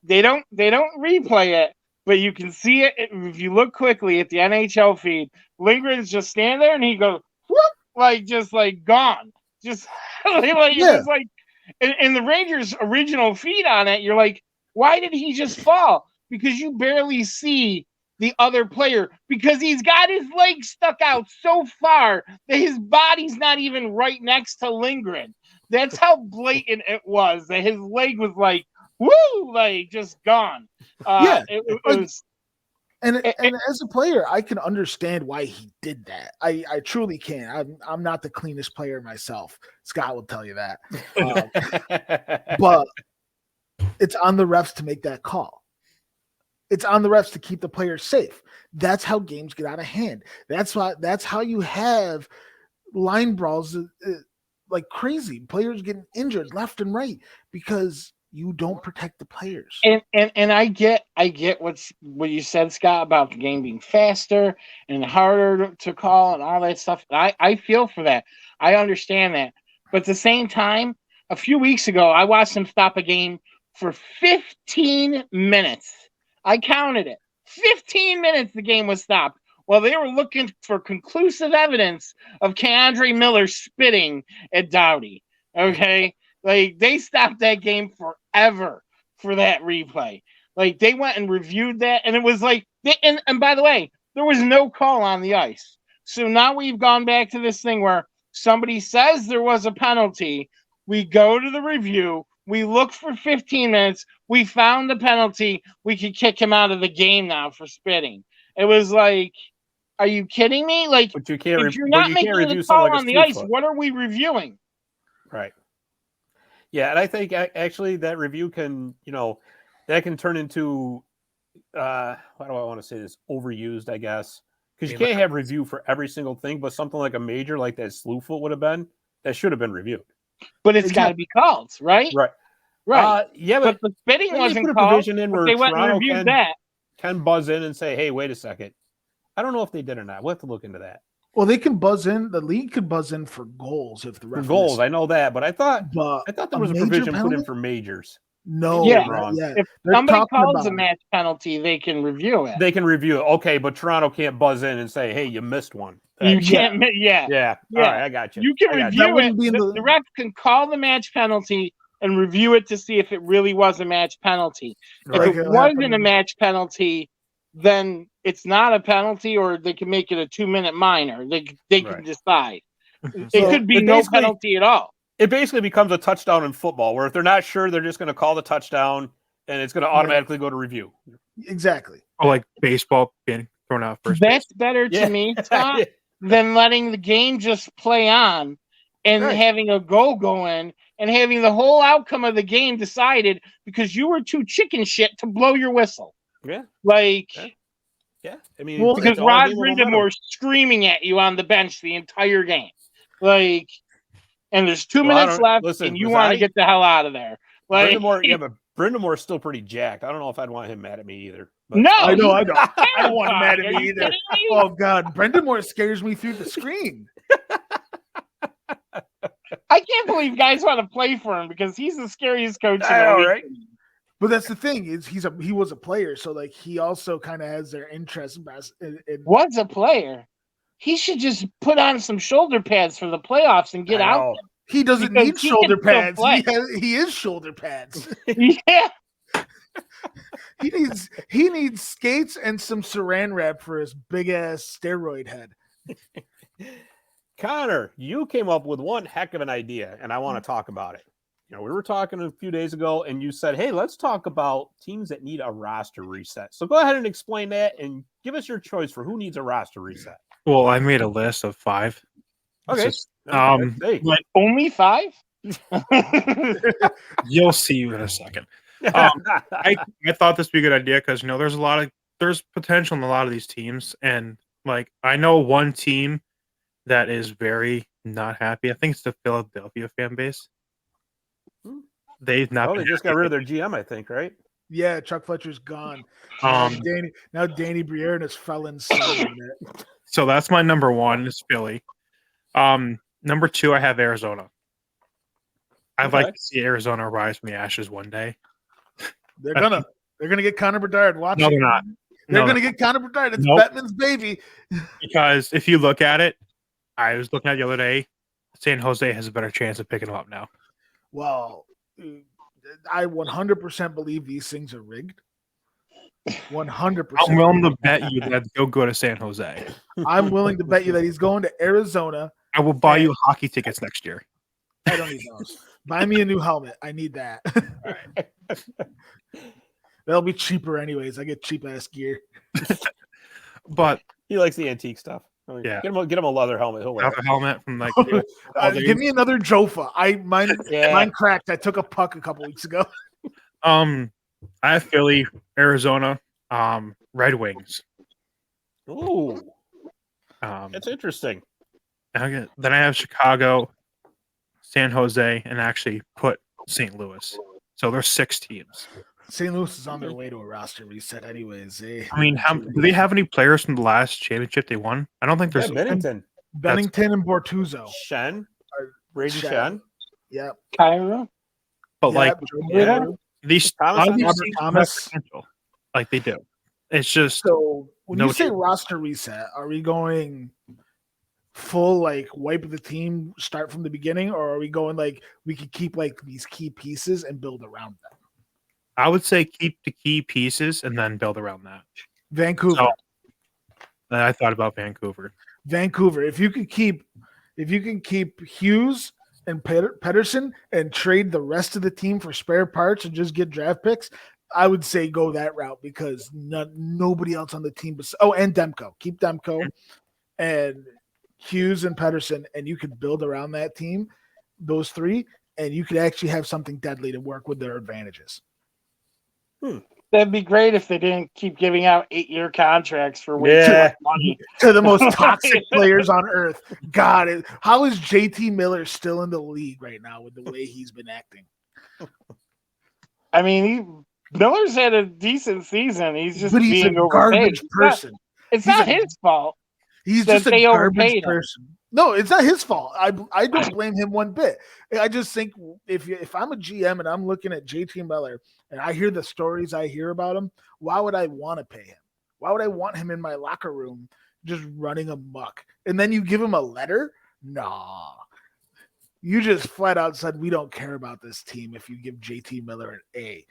They don't replay it, but you can see it if you look quickly at the NHL feed. Lindgren's just stand there and he goes, whoop, just gone. Just it was like in the Rangers' original feed on it, you're like, why did he just fall? Because you barely see the other player because he's got his leg stuck out so far that his body's not even right next to Lindgren. That's how blatant it was that his leg was like, woo, just gone. It was. And as a player, I can understand why he did that. I truly can. I'm not the cleanest player myself. Scott will tell you that. But it's on the refs to make that call. It's on the refs to keep the players safe. That's how games get out of hand. That's how you have line brawls like crazy. Players getting injured left and right because you don't protect the players. And I get what you said, Scott, about the game being faster and harder to call and all that stuff. I feel for that. I understand that. But at the same time, a few weeks ago, I watched them stop a game for 15 minutes. I counted it. 15 minutes the game was stopped while they were looking for conclusive evidence of Keandre Miller spitting at Doughty. Okay? Like, they stopped that game forever for that replay. Like, they went and reviewed that, and it was like, and by the way, there was no call on the ice. So now we've gone back to this thing where somebody says there was a penalty. We go to the review. We look for 15 minutes. We found the penalty. We could kick him out of the game now for spitting. It was like, are you kidding me? Like, but you can't if you're not making the call on the ice, what are we reviewing? Right. Yeah, and I think actually that review can, that can turn into, how do I want to say this, overused, I guess. Because you can't have review for every single thing, but something like a major, like that slew foot would have been, that should have been reviewed. But it's got to be called, right? Right. Yeah, but the spitting wasn't called. Provision in where they went and reviewed that. Can buzz in and say, hey, wait a second. I don't know if they did or not. We'll have to look into that. Well, they can buzz in. The league could buzz in for goals if the referee. For goals, I know that, but I thought there was a provision put in for majors. No, if somebody calls a match penalty, they can review it. They can review it. Okay, but Toronto can't buzz in and say, "Hey, you missed one." You can't. Yeah. All right, I got you. You can review it. The ref can call the match penalty and review it to see if it really was a match penalty. Right. If it wasn't a match penalty, then it's not a penalty, or they can make it a 2-minute minor. They can decide. It could be no penalty at all. It basically becomes a touchdown in football, where if they're not sure, they're just going to call the touchdown, and it's going to automatically go to review. Exactly. Or like baseball being thrown out first. That's better to me, Tom, than letting the game just play on and having a goal go in and having the whole outcome of the game decided because you were too chicken shit to blow your whistle. Yeah. Yeah. I mean, because Rod Brindamore was screaming at you on the bench the entire game. Like, and there's 2 Well, I minutes don't- left, listen, and you listen, want to I- get the hell out of there. Like, Brindamore, yeah, but Brindamore's still pretty jacked. I don't know if I'd want him mad at me either. But no, I know. I he's don't want him mad at terrifying. Are me you either. kidding me? Oh God, Brendan Moore scares me through the screen. I can't believe guys want to play for him because he's the scariest coach in I the know, league. right? But that's the thing is he was a player, so like he also kind of has their interest in Was a player. He should just put on some shoulder pads for the playoffs and get I out. know. He doesn't Because need he shoulder can still pads. play. He is shoulder pads. Yeah. he needs skates and some saran wrap for his big ass steroid head. Connor, you came up with one heck of an idea, and I want to talk about it. You know, we were talking a few days ago, and you said, hey, let's talk about teams that need a roster reset. So go ahead and explain that and give us your choice for who needs a roster reset. Well, I made a list of 5. Okay. It's just, Hey. but Only 5? you'll see in a second. I thought this would be a good idea because there's potential in a lot of these teams, and like I know one team that is very not happy. I think it's the Philadelphia fan base. They've not. Oh, they been just got happy. rid of their GM, I think, right? Yeah, Chuck Fletcher's gone. Um, now Danny Briere and his felons. So that's my number 1 is Philly. Number 2, I have Arizona. I'd Okay. like to see Arizona rise from the ashes one day. They're gonna get Connor Bedard. Watch No, it. they're not. They're No, gonna get Connor Bedard. It's Nope. Bettman's baby. because if you look at it, I was looking at it the other day. San Jose has a better chance of picking them up now. Well, I 100% believe these things are rigged. 100%. I'm willing to bet you that he'll go to San Jose. I'm willing to bet you that he's going to Arizona. I will buy you hockey tickets next year. I don't need those. Buy me a new helmet. I need that. That'll be cheaper anyways. I get cheap ass gear. But He likes the antique stuff. I mean, Yeah. Get him a leather helmet. He'll wear have it. a helmet from like Give me another Jofa. Mine cracked. I took a puck a couple weeks ago. I have Philly, Arizona, Red Wings. Ooh, Then that's interesting. I have Chicago, San Jose, and actually put St. Louis. So there's 6 teams. St. Louis is on their way to a roster reset anyways. I mean, do they have any players from the last championship they won? I don't think Yeah, there's. Bennington, Bennington and Bortuzzo. Shen, Brady Shen. Shen. Yep. Kyra? But Yep, like Joe yeah. Bruno. these, Thomas all and these Robert teams have Thomas. potential. Like they do. It's just So when No you say chance. roster reset, are we going full like wipe the team, start from the beginning, or are we going like we could keep like these key pieces and build around them? I would say keep the key pieces and then build around that. Vancouver. So, I thought about Vancouver. Vancouver. If you can keep Hughes and Pedersen and trade the rest of the team for spare parts and just get draft picks, I would say go that route because nobody else on the team. And Demko. Keep Demko and Hughes and Pedersen, and you could build around that team, those 3, and you could actually have something deadly to work with their advantages. That'd be great if they didn't keep giving out 8-year contracts for way too Yeah. much money. To the most toxic players on earth. God, how is JT Miller still in the league right now with the way he's been acting? I mean, Miller's had a decent season. He's just But he's being a overpaid. garbage person. It's He's not a- his fault. He's that just a they garbage overpaid him. person. No, it's not his fault. I don't blame him one bit. I just think if I'm a GM and I'm looking at JT Miller and I hear the stories I hear about him, why would I want to pay him? Why would I want him in my locker room just running amok? And then you give him a letter? Nah. You just flat out said we don't care about this team if you give JT Miller an A.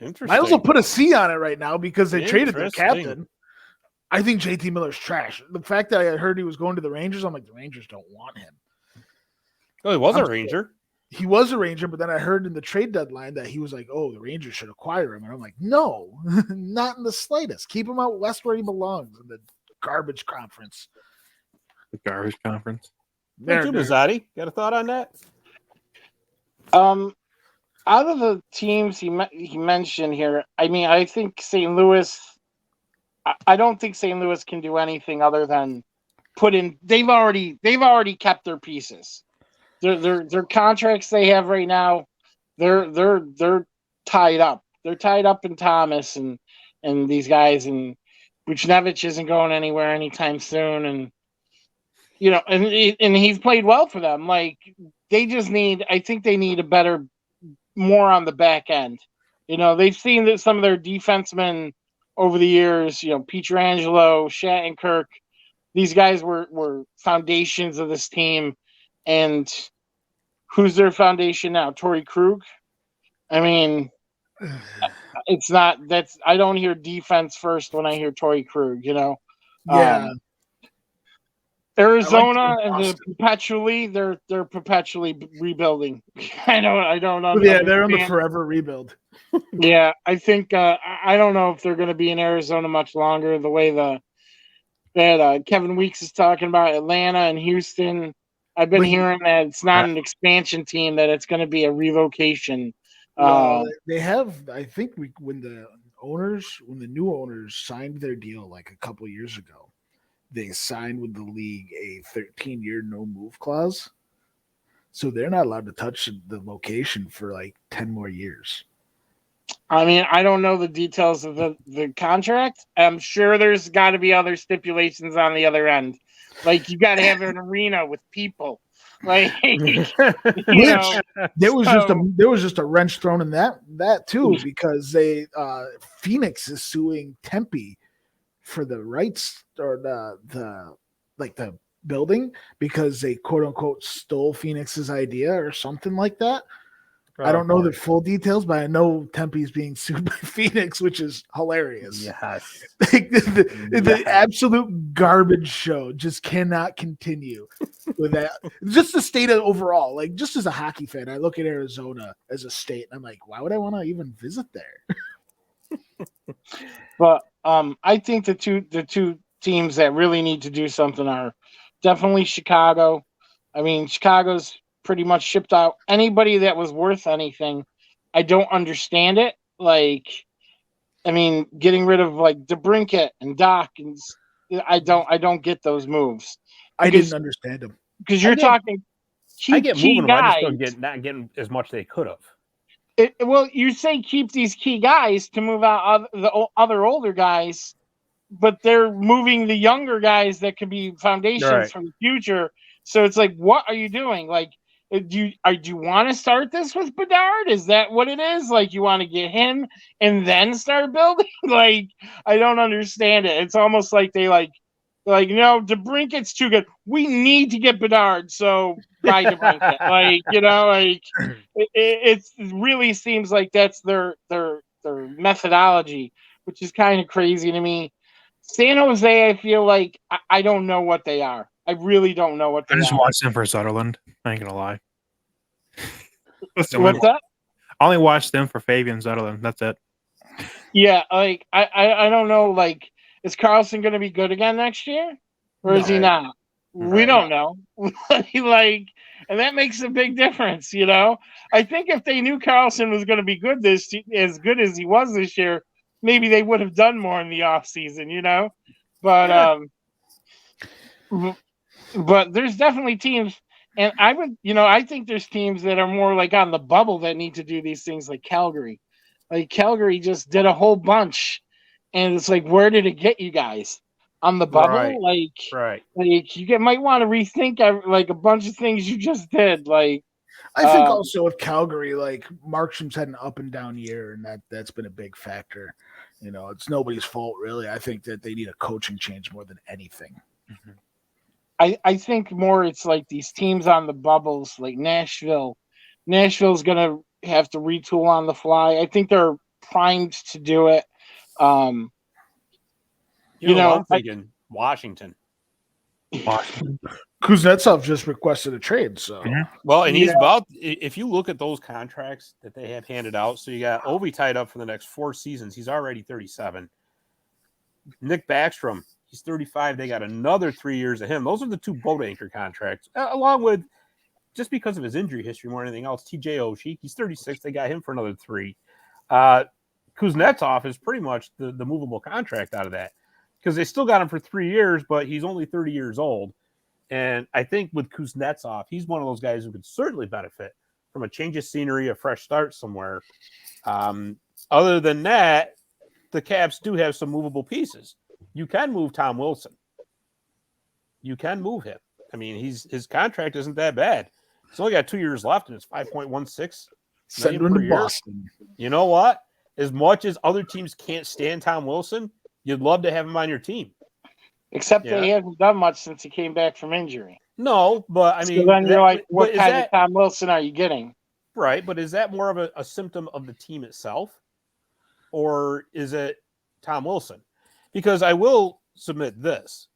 Interesting. Might as well put a C on it right now because they traded their Interesting. captain. I think JT Miller's trash. The fact that I had heard he was going to the Rangers, I'm like, the Rangers don't want him. Oh, he was a I'm Ranger. He was a Ranger, but then I heard in the trade deadline that he was like, oh, the Rangers should acquire him. And I'm like, no, not in the slightest. Keep him out west where he belongs in the garbage conference. The garbage conference. Hey, too, Mazzotti, got a thought on that? Out of the teams he mentioned here, I mean, I think St. Louis. I don't think St. Louis can do anything other than put in. They've already kept their pieces. Their contracts they have right now, they're tied up. They're tied up in Thomas and these guys, and Buchnevich isn't going anywhere anytime soon, and and he's played well for them. Like they just need. I think they need a better, more on the back end. They've seen that some of their defensemen over the years. Pietrangelo, Shattenkirk. These guys were foundations of this team, and who's their foundation now? Torrey Krug. I mean, it's not. I don't hear defense first when I hear Torrey Krug. Yeah. Arizona and they're perpetually rebuilding. I don't know. Yeah, they're on the forever rebuild. Yeah, I think I don't know if they're going to be in Arizona much longer. The way that Kevin Weeks is talking about Atlanta and Houston, I've been hearing that it's not an expansion team; that it's going to be a relocation. They have, I think, when the new owners signed their deal like a couple years ago, they signed with the league a 13-year no-move clause. So they're not allowed to touch the location for like 10 more years. I mean, I don't know the details of the contract. I'm sure there's got to be other stipulations on the other end. Like you got to have an arena with people. Like there was just a wrench thrown in that too, because Phoenix is suing Tempe for the rights or the building because they quote unquote stole Phoenix's idea or something like that. I don't know the full details, but I know Tempe is being sued by Phoenix, which is hilarious. Yes. The absolute garbage show just cannot continue with that. Just the state of overall, like just as a hockey fan, I look at Arizona as a state and I'm like, why would I want to even visit there? But I think the two teams that really need to do something are definitely Chicago. I mean, Chicago's pretty much shipped out anybody that was worth anything. I don't understand it. Like, I mean, getting rid of like DeBrincat and Doc, and I don't get those moves. I didn't understand them because you're talking. I get key moving them. guys. I just don't not getting as much they could have. Well, you say keep these key guys to move out the other older guys, but they're moving the younger guys that could be foundations for the future. So it's like, what are you doing? Like, do you want to start this with Bedard? Is that what it is? Like, you want to get him and then start building? Like, I don't understand it. It's almost like they like DeBrincat's too good. We need to get Bedard, so buy DeBrincat. It really seems like that's their methodology, which is kind of crazy to me. San Jose, I feel like I don't know what they are. I really don't know what they are. I just watched them for Sutherland. I ain't gonna lie. What's that? I only watched them for Fabian Sutherland. That's it. Yeah, like I don't know. Like, is Carlson going to be good again next year, or is he not? We don't know. And that makes a big difference. I think if they knew Carlson was going to be good as good as he was this year, maybe they would have done more in the offseason. But there's definitely teams, and I think there's teams that are more like on the bubble that need to do these things, like Calgary. Like Calgary just did a whole bunch, and it's like, where did it get you guys on the bubble? Right. Like you might want to rethink like a bunch of things you just did. Like, I think also with Calgary, like Markstrom's had an up and down year, and that's been a big factor. It's nobody's fault really. I think that they need a coaching change more than anything. Mm-hmm. I think more it's like these teams on the bubbles, like Nashville. Nashville's going to have to retool on the fly. I think they're primed to do it. I'm thinking Washington. Kuznetsov just requested a trade, so well, and he's about. If you look at those contracts that they have handed out, so you got Ovi tied up for the next 4 seasons. He's already 37. Nick Backstrom, he's 35. They got another 3 years of him. Those are the 2 boat anchor contracts, along with just because of his injury history more than anything else. TJ Oshie, he's 36. They got him for another 3. Kuznetsov is pretty much the movable contract out of that. because they still got him for 3 years, but he's only 30 years old. And I think with Kuznetsov, he's one of those guys who could certainly benefit from a change of scenery, a fresh start somewhere. Other than that, the Caps do have some movable pieces. You can move Tom Wilson. You can move him. I mean, his contract isn't that bad. He's only got 2 years left, and it's 5.16 Send million him per to year. Boston. You know what? As much as other teams can't stand Tom Wilson, you'd love to have him on your team. Except Yeah. that he hasn't done much since he came back from injury. No, but I mean, so then you're like, what is kind that, of Tom Wilson are you getting? right? But is that more of a symptom of the team itself, or is it Tom Wilson? Because I will submit this.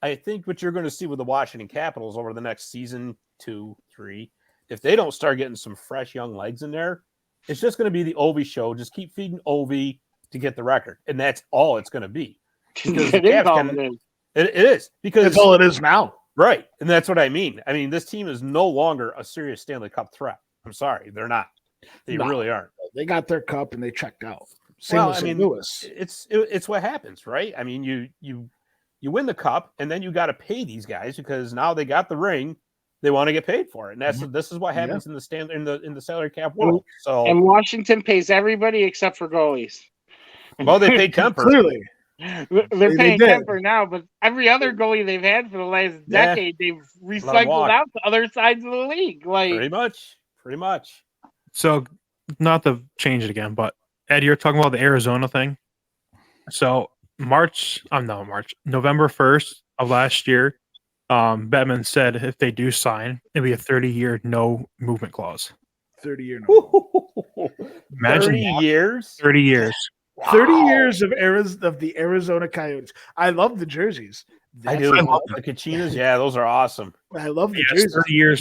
I think what you're going to see with the Washington Capitals over the next season, 2, 3, if they don't start getting some fresh young legs in there, it's just going to be the Ovi show. Just keep feeding Ovi to get the record, and that's all it's going to be. Because the Caps can, it is because that's all it is now. Right. And that's what I mean. I mean, this team is no longer a serious Stanley Cup threat. I'm sorry. They're not. They really aren't. They got their cup and they checked out. Same with St. Louis. It's what happens, right? I mean, you win the cup and then you got to pay these guys because now they got the ring. They want to get paid for it. And this is what happens in the salary cap world. So and Washington pays everybody except for goalies. Well, they paid Kemper. Clearly. They're paying Kemper now, but every other goalie they've had for the last decade, they've recycled out to other sides of the league. Like pretty much. So, not to change it again, but Ed, you're talking about the Arizona thing. So November 1st of last year, Bettman said if they do sign, it'll be a 30-year no movement clause. 30-year no. Imagine 30 years. 30 years. Wow. 30 years of the Arizona Coyotes. I love the jerseys. I do. The Kachinas, yeah, those are awesome. I love the jerseys. 30 years,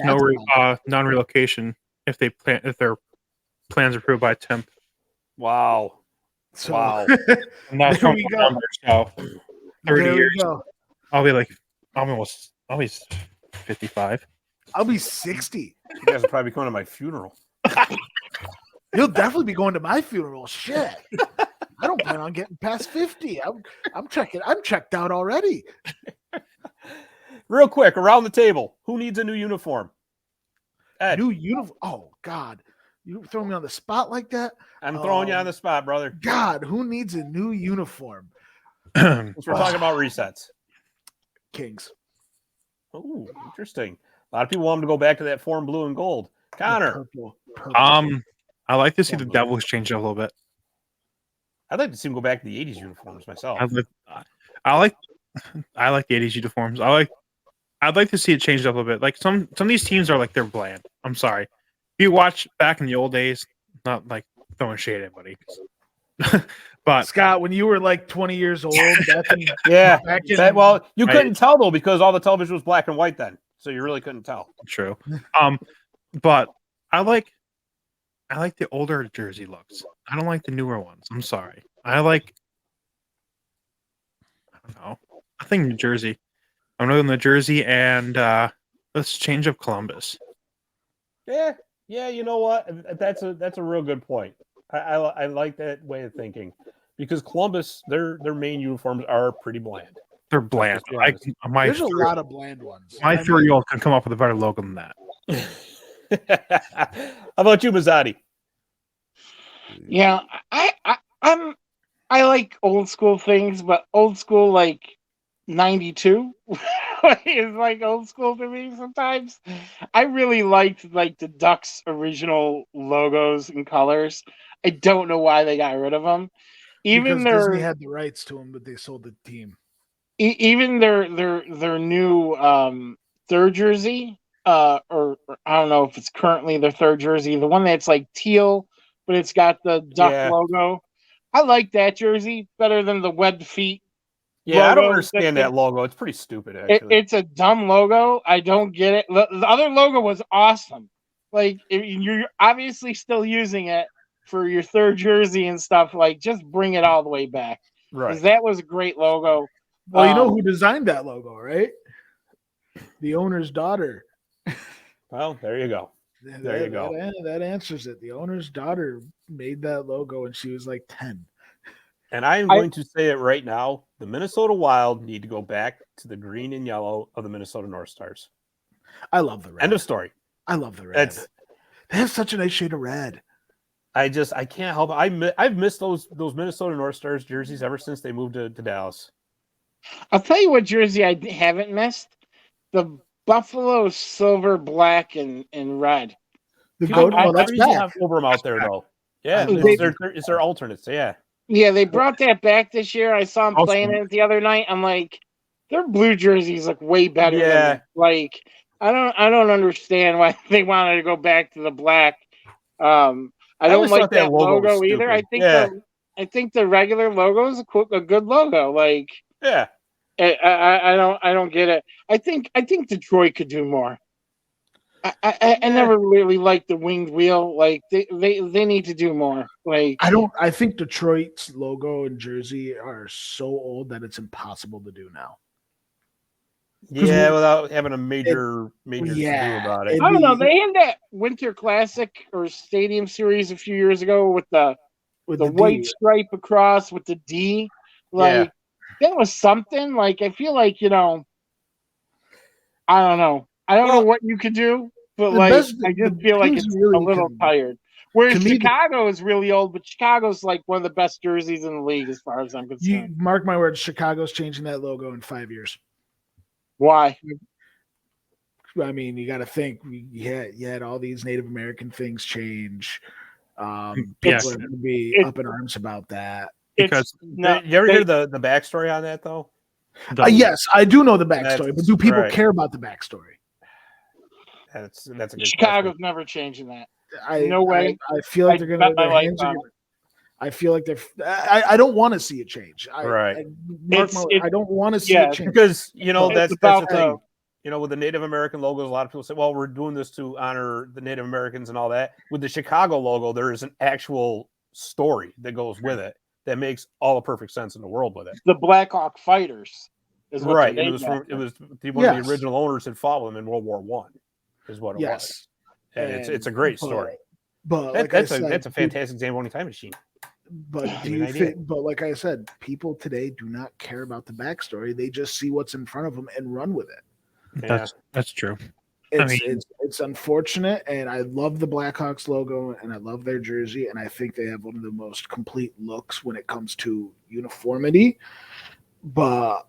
non-relocation if their plans are approved by temp. Wow. So, wow. And that's there we go. Number, so 30 there years. We go. I'll be 55. I'll be 60. You guys will probably be going to my funeral. You'll definitely be going to my funeral. Shit. I don't plan on getting past 50. I'm checked out already. Real quick, around the table, who needs a new uniform? Ed. New uniform. Oh God, you throw me on the spot like that? I'm throwing you on the spot, brother. God, who needs a new uniform? Since we're talking about resets. Kings. Oh, interesting. A lot of people want them to go back to that form blue and gold. Connor. Purple. I like to see the Devils change it a little bit. I'd like to see them go back to the 80s uniforms myself. I like the 80s uniforms. I'd like to see it changed up a little bit. Like some of these teams are like they're bland. I'm sorry. If you watch back in the old days, not like throwing shade at anybody. But Scott, when you were like 20 years old, you couldn't tell though because all the television was black and white then, so you really couldn't tell. True. But I like the older jersey looks. I don't like the newer ones. I'm sorry. I don't know. I think New Jersey. I'm going to New Jersey and let's change up Columbus. Yeah. You know what? That's a real good point. I like that way of thinking because Columbus, their main uniforms are pretty bland. They're bland. There's a lot of bland ones. My 3-year-old can come up with a better logo than that. How about you, Mazzotti? Yeah, I like old school things, but old school like 92 is like old school to me sometimes. I really liked like the Ducks original logos and colors. I don't know why they got rid of them. Because Disney had the rights to them, but they sold the team. Even their new third jersey, or I don't know if it's currently their third jersey, the one that's like teal, but it's got the duck logo. I like that jersey better than the webbed feet. Yeah, I don't understand that logo. It's pretty stupid, actually. It's a dumb logo. I don't get it. The other logo was awesome. Like, you're obviously still using it for your third jersey and stuff. Like, just bring it all the way back. Right. Because that was a great logo. Well, you know who designed that logo, right? The owner's daughter. Well, there you go. There you go. That answers it. The owner's daughter made that logo, and she was like 10. And I am going to say it right now. The Minnesota Wild need to go back to the green and yellow of the Minnesota North Stars. I love the red. End of story. I love the red. They have such a nice shade of red. I can't help it. I've missed those Minnesota North Stars jerseys ever since they moved to Dallas. I'll tell you what jersey I haven't missed: the Buffalo silver, black, and red. The goat. Well, that's easy to back. have Overham out there though. Yeah, it's their alternates. Yeah. Yeah, they brought that back this year. I saw them playing it the other night. I'm like, their blue jerseys look way better. Yeah. Like, I don't understand why they wanted to go back to the black. I don't like that logo either. I think the regular logo is a good logo. Like, yeah, I don't get it. I think Detroit could do more. I never really liked the winged wheel. Like they need to do more. Like I think Detroit's logo and jersey are so old that it's impossible to do now. Yeah, without having a major to do about it. I don't know. They had that Winter Classic or Stadium Series a few years ago with the white stripe across with the D. Like that was something. Like I feel like I don't know. I don't know what you could do, but like I just feel like it's really a little tired. Whereas Chicago is really old, but Chicago's like one of the best jerseys in the league as far as I'm concerned. You mark my words, Chicago's changing that logo in 5 years. Why? I mean, you got to think. You had all these Native American things change. People are going to be up in arms about that. Because you ever hear the backstory on that though? Yes, I do know the backstory, but do people care about the backstory? That's a good Chicago's question. never changing that. No way. I feel like they're going to. I feel like they're. I don't want to see it change. I don't want to see it change because that's the thing. With the Native American logos, a lot of people say, "Well, we're doing this to honor the Native Americans and all that." With the Chicago logo, there is an actual story that goes with it that makes all the perfect sense in the world with it. The Blackhawk Fighters, is what right? It was one of the original owners had fought with them in World War I, is what it was. And it's a great story. But that's a fantastic Zamboni Time Machine. But like I said, people today do not care about the backstory. They just see what's in front of them and run with it. Yeah. That's true. It's unfortunate, and I love the Blackhawks logo, and I love their jersey, and I think they have one of the most complete looks when it comes to uniformity. But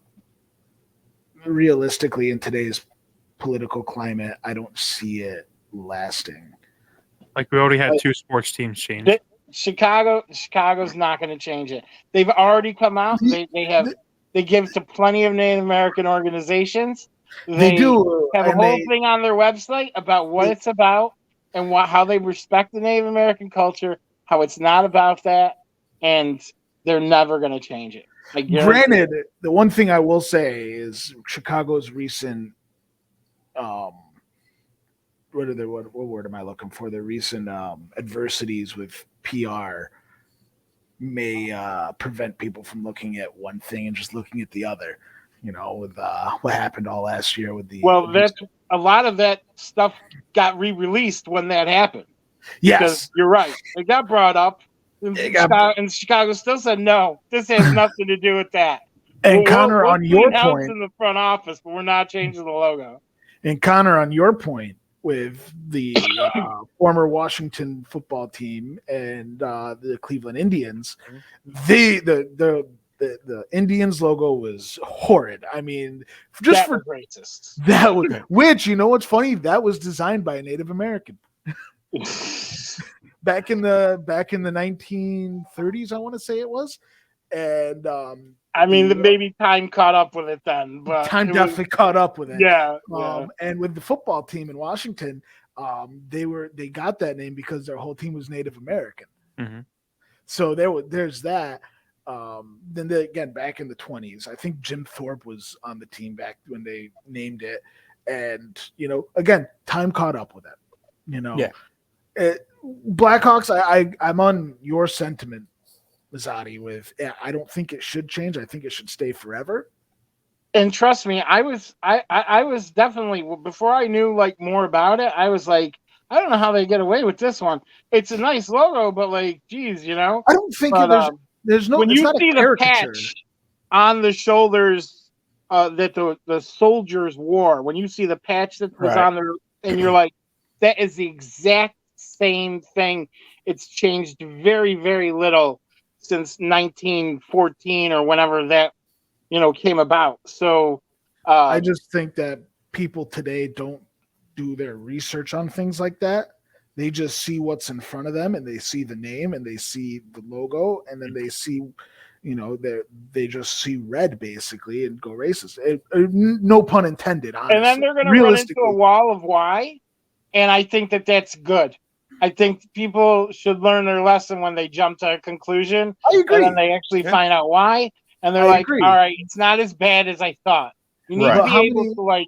realistically, in today's political climate, I don't see it lasting. Like we already had 2 sports teams change. Chicago's not going to change it. They've already come out. They give to plenty of Native American organizations. They do have a whole thing on their website about what it's about and how they respect the Native American culture, how it's not about that, and they're never going to change it. Granted, the one thing I will say is Chicago's recent what word am I looking for? The recent adversities with PR may prevent people from looking at one thing and just looking at the other. With what happened all last year with the that's a lot of that stuff got re-released when that happened. Yes, because you're right. It got brought up, and Chicago still said no. This has nothing to do with that. And Connor, on your point, in the front office, but we're not changing the logo. And Connor, on your point, with the former Washington football team and the Cleveland Indians, the Indians logo was horrid. I mean, just for racists. That was which what's funny? That was designed by a Native American back in the 1930s. I want to say it was, and maybe time caught up with it then. But time definitely caught up with it. Yeah. And with the football team in Washington, they got that name because their whole team was Native American. Mm-hmm. So there's that. Then again, back in the 20s, I think Jim Thorpe was on the team back when they named it. And, again, time caught up with it, Blackhawks, I'm on your sentiment, Mazzotti, I don't think it should change. I think it should stay forever. And trust me, I was definitely, before I knew more about it, I was like, I don't know how they get away with this one. It's a nice logo, but geez, I don't think There's no. When It's you not see a the caricature. patch on the shoulders that the soldiers wore, when you see the patch that was Right. on there, and you're like, that is the exact same thing. It's changed very, very little since 1914 or whenever that came about. So I just think that people today don't do their research on things like that. They just see what's in front of them, and they see the name, and they see the logo, and then they see, they just see red basically and go racist. No pun intended. Honestly. And then they're going to run into a wall of why, and I think that that's good. I think people should learn their lesson when they jump to a conclusion. I agree. And then they actually find out why, and they're agree. all right, it's not as bad as I thought. You need to be able to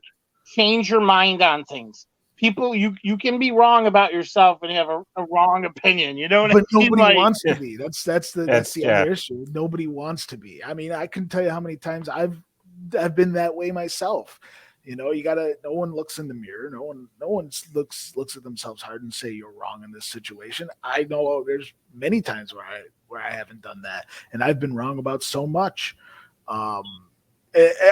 change your mind on things. People, you can be wrong about yourself and have a wrong opinion. You know what I mean? But nobody wants to be. That's the other issue. Nobody wants to be. I mean, I can tell you how many times I've been that way myself. No one looks in the mirror. No one looks at themselves hard and say you're wrong in this situation. I know there's many times where I haven't done that, and I've been wrong about so much.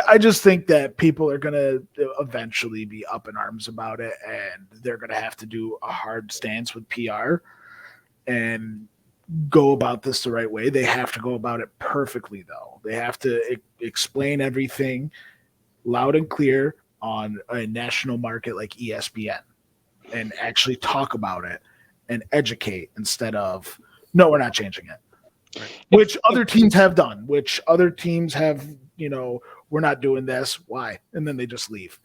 I just think that people are going to eventually be up in arms about it, and they're going to have to do a hard stance with PR and go about this the right way. They have to go about it perfectly, though. They have to explain everything loud and clear on a national market like ESPN and actually talk about it and educate instead of, no, we're not changing it. Right. Which other teams have done, we're not doing this. Why? And then they just leave.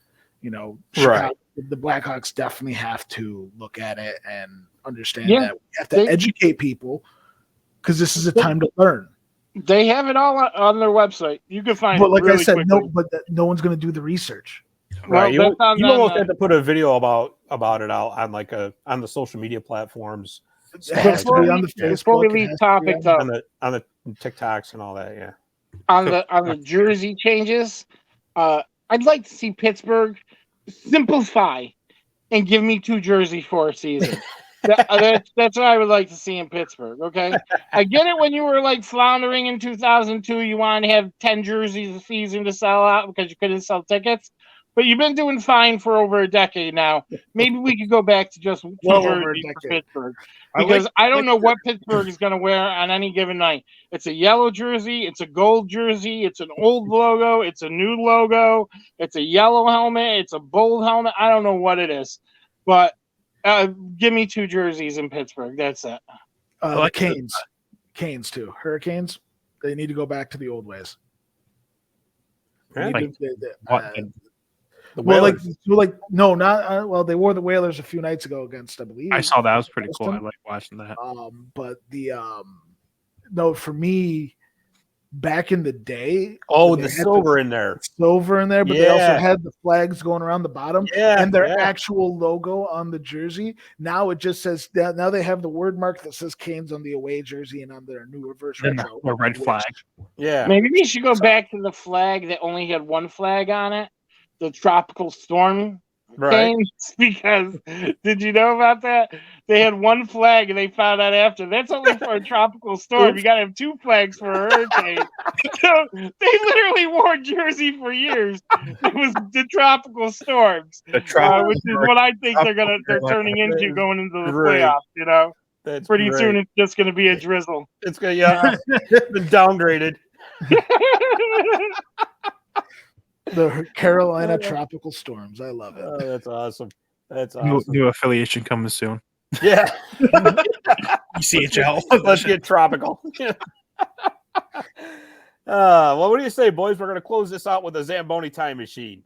Chicago, the Blackhawks definitely have to look at it and understand that we have to educate people because this is a time to learn. They have it all on their website. You can find it. But like really I said, quickly. no one's going to do the research. Right. You almost have to put a video about it out on on the social media platforms. It has to be on the Facebook. Before we leave topics up. On the TikToks and all that, yeah. On the jersey changes, I'd like to see Pittsburgh simplify and give me 2 jerseys for a season. That's what I would like to see in Pittsburgh. Okay, I get it when you were floundering in 2002, you wanted to have 10 jerseys a season to sell out because you couldn't sell tickets. But you've been doing fine for over a decade now. Maybe we could go back to just 2 jerseys for Pittsburgh. Because I don't know what Pittsburgh is going to wear on any given night. It's a yellow jersey. It's a gold jersey. It's an old logo. It's a new logo. It's a yellow helmet. It's a bold helmet. I don't know what it is. But give me 2 jerseys in Pittsburgh. That's it. The Canes too. Hurricanes, they need to go back to the old ways. They wore the Whalers a few nights ago against, I believe. I saw that. It was pretty cool. I like watching that. But for me, back in the day, the silver in there. But they also had the flags going around the bottom and their actual logo on the jersey. Now it just says that. Now they have the word mark that says Canes on the away jersey and on their new reverse retro. A red flag. Yeah. Maybe we should go back to the flag that only had one flag on it. The tropical storm Canes, because did you know about that? They had one flag and they found out after that's only for a tropical storm. You got to have 2 flags for a hurricane. So they literally wore jersey for years. It was the tropical storms, which is what I think they're turning into going into the playoffs. That's pretty soon it's just going to be a drizzle. It's going it's been downgraded. The Carolina tropical storms. I love it. Oh, that's awesome. That's awesome. New affiliation coming soon. Yeah. ECHL. Let's get tropical. Well, what do you say, boys? We're going to close this out with a Zamboni Time Machine.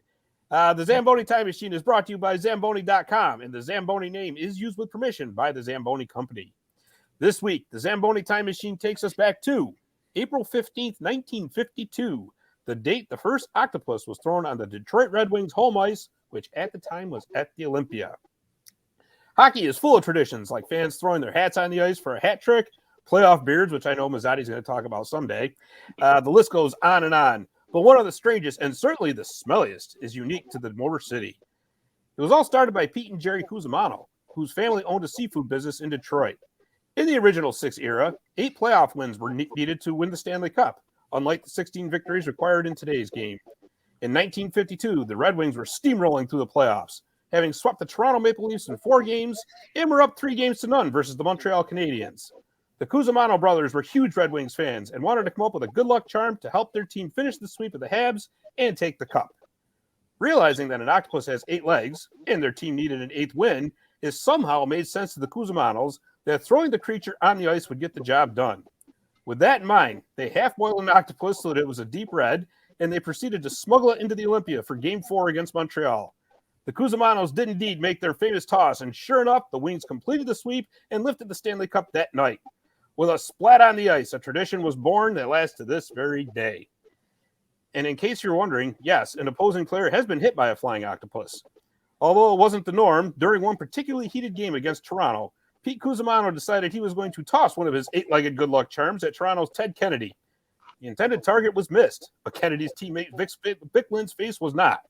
The Zamboni Time Machine is brought to you by Zamboni.com, and the Zamboni name is used with permission by the Zamboni Company. This week, the Zamboni Time Machine takes us back to April 15th, 1952. The date the first octopus was thrown on the Detroit Red Wings home ice, which at the time was at the Olympia. Hockey is full of traditions, like fans throwing their hats on the ice for a hat trick, playoff beards, which I know Mazzotti's going to talk about someday. The list goes on and on. But one of the strangest, and certainly the smelliest, is unique to the Motor City. It was all started by Pete and Jerry Cusimano, whose family owned a seafood business in Detroit. In the original 6 era, 8 playoff wins were needed to win the Stanley Cup, unlike the 16 victories required in today's game. In 1952, the Red Wings were steamrolling through the playoffs, having swept the Toronto Maple Leafs in 4 games and were up 3-0 versus the Montreal Canadiens. The Cusimano brothers were huge Red Wings fans and wanted to come up with a good luck charm to help their team finish the sweep of the Habs and take the cup. Realizing that an octopus has 8 legs and their team needed an 8th win, it somehow made sense to the Cusimanos that throwing the creature on the ice would get the job done. With that in mind, they half-boiled an octopus so that it was a deep red, and they proceeded to smuggle it into the Olympia for Game 4 against Montreal. The Cusimanos did indeed make their famous toss, and sure enough, the Wings completed the sweep and lifted the Stanley Cup that night. With a splat on the ice, a tradition was born that lasts to this very day. And in case you're wondering, yes, an opposing player has been hit by a flying octopus. Although it wasn't the norm, during one particularly heated game against Toronto, Pete Cusimano decided he was going to toss one of his 8-legged good luck charms at Toronto's Ted Kennedy. The intended target was missed, but Kennedy's teammate Vic Lynn's face was not.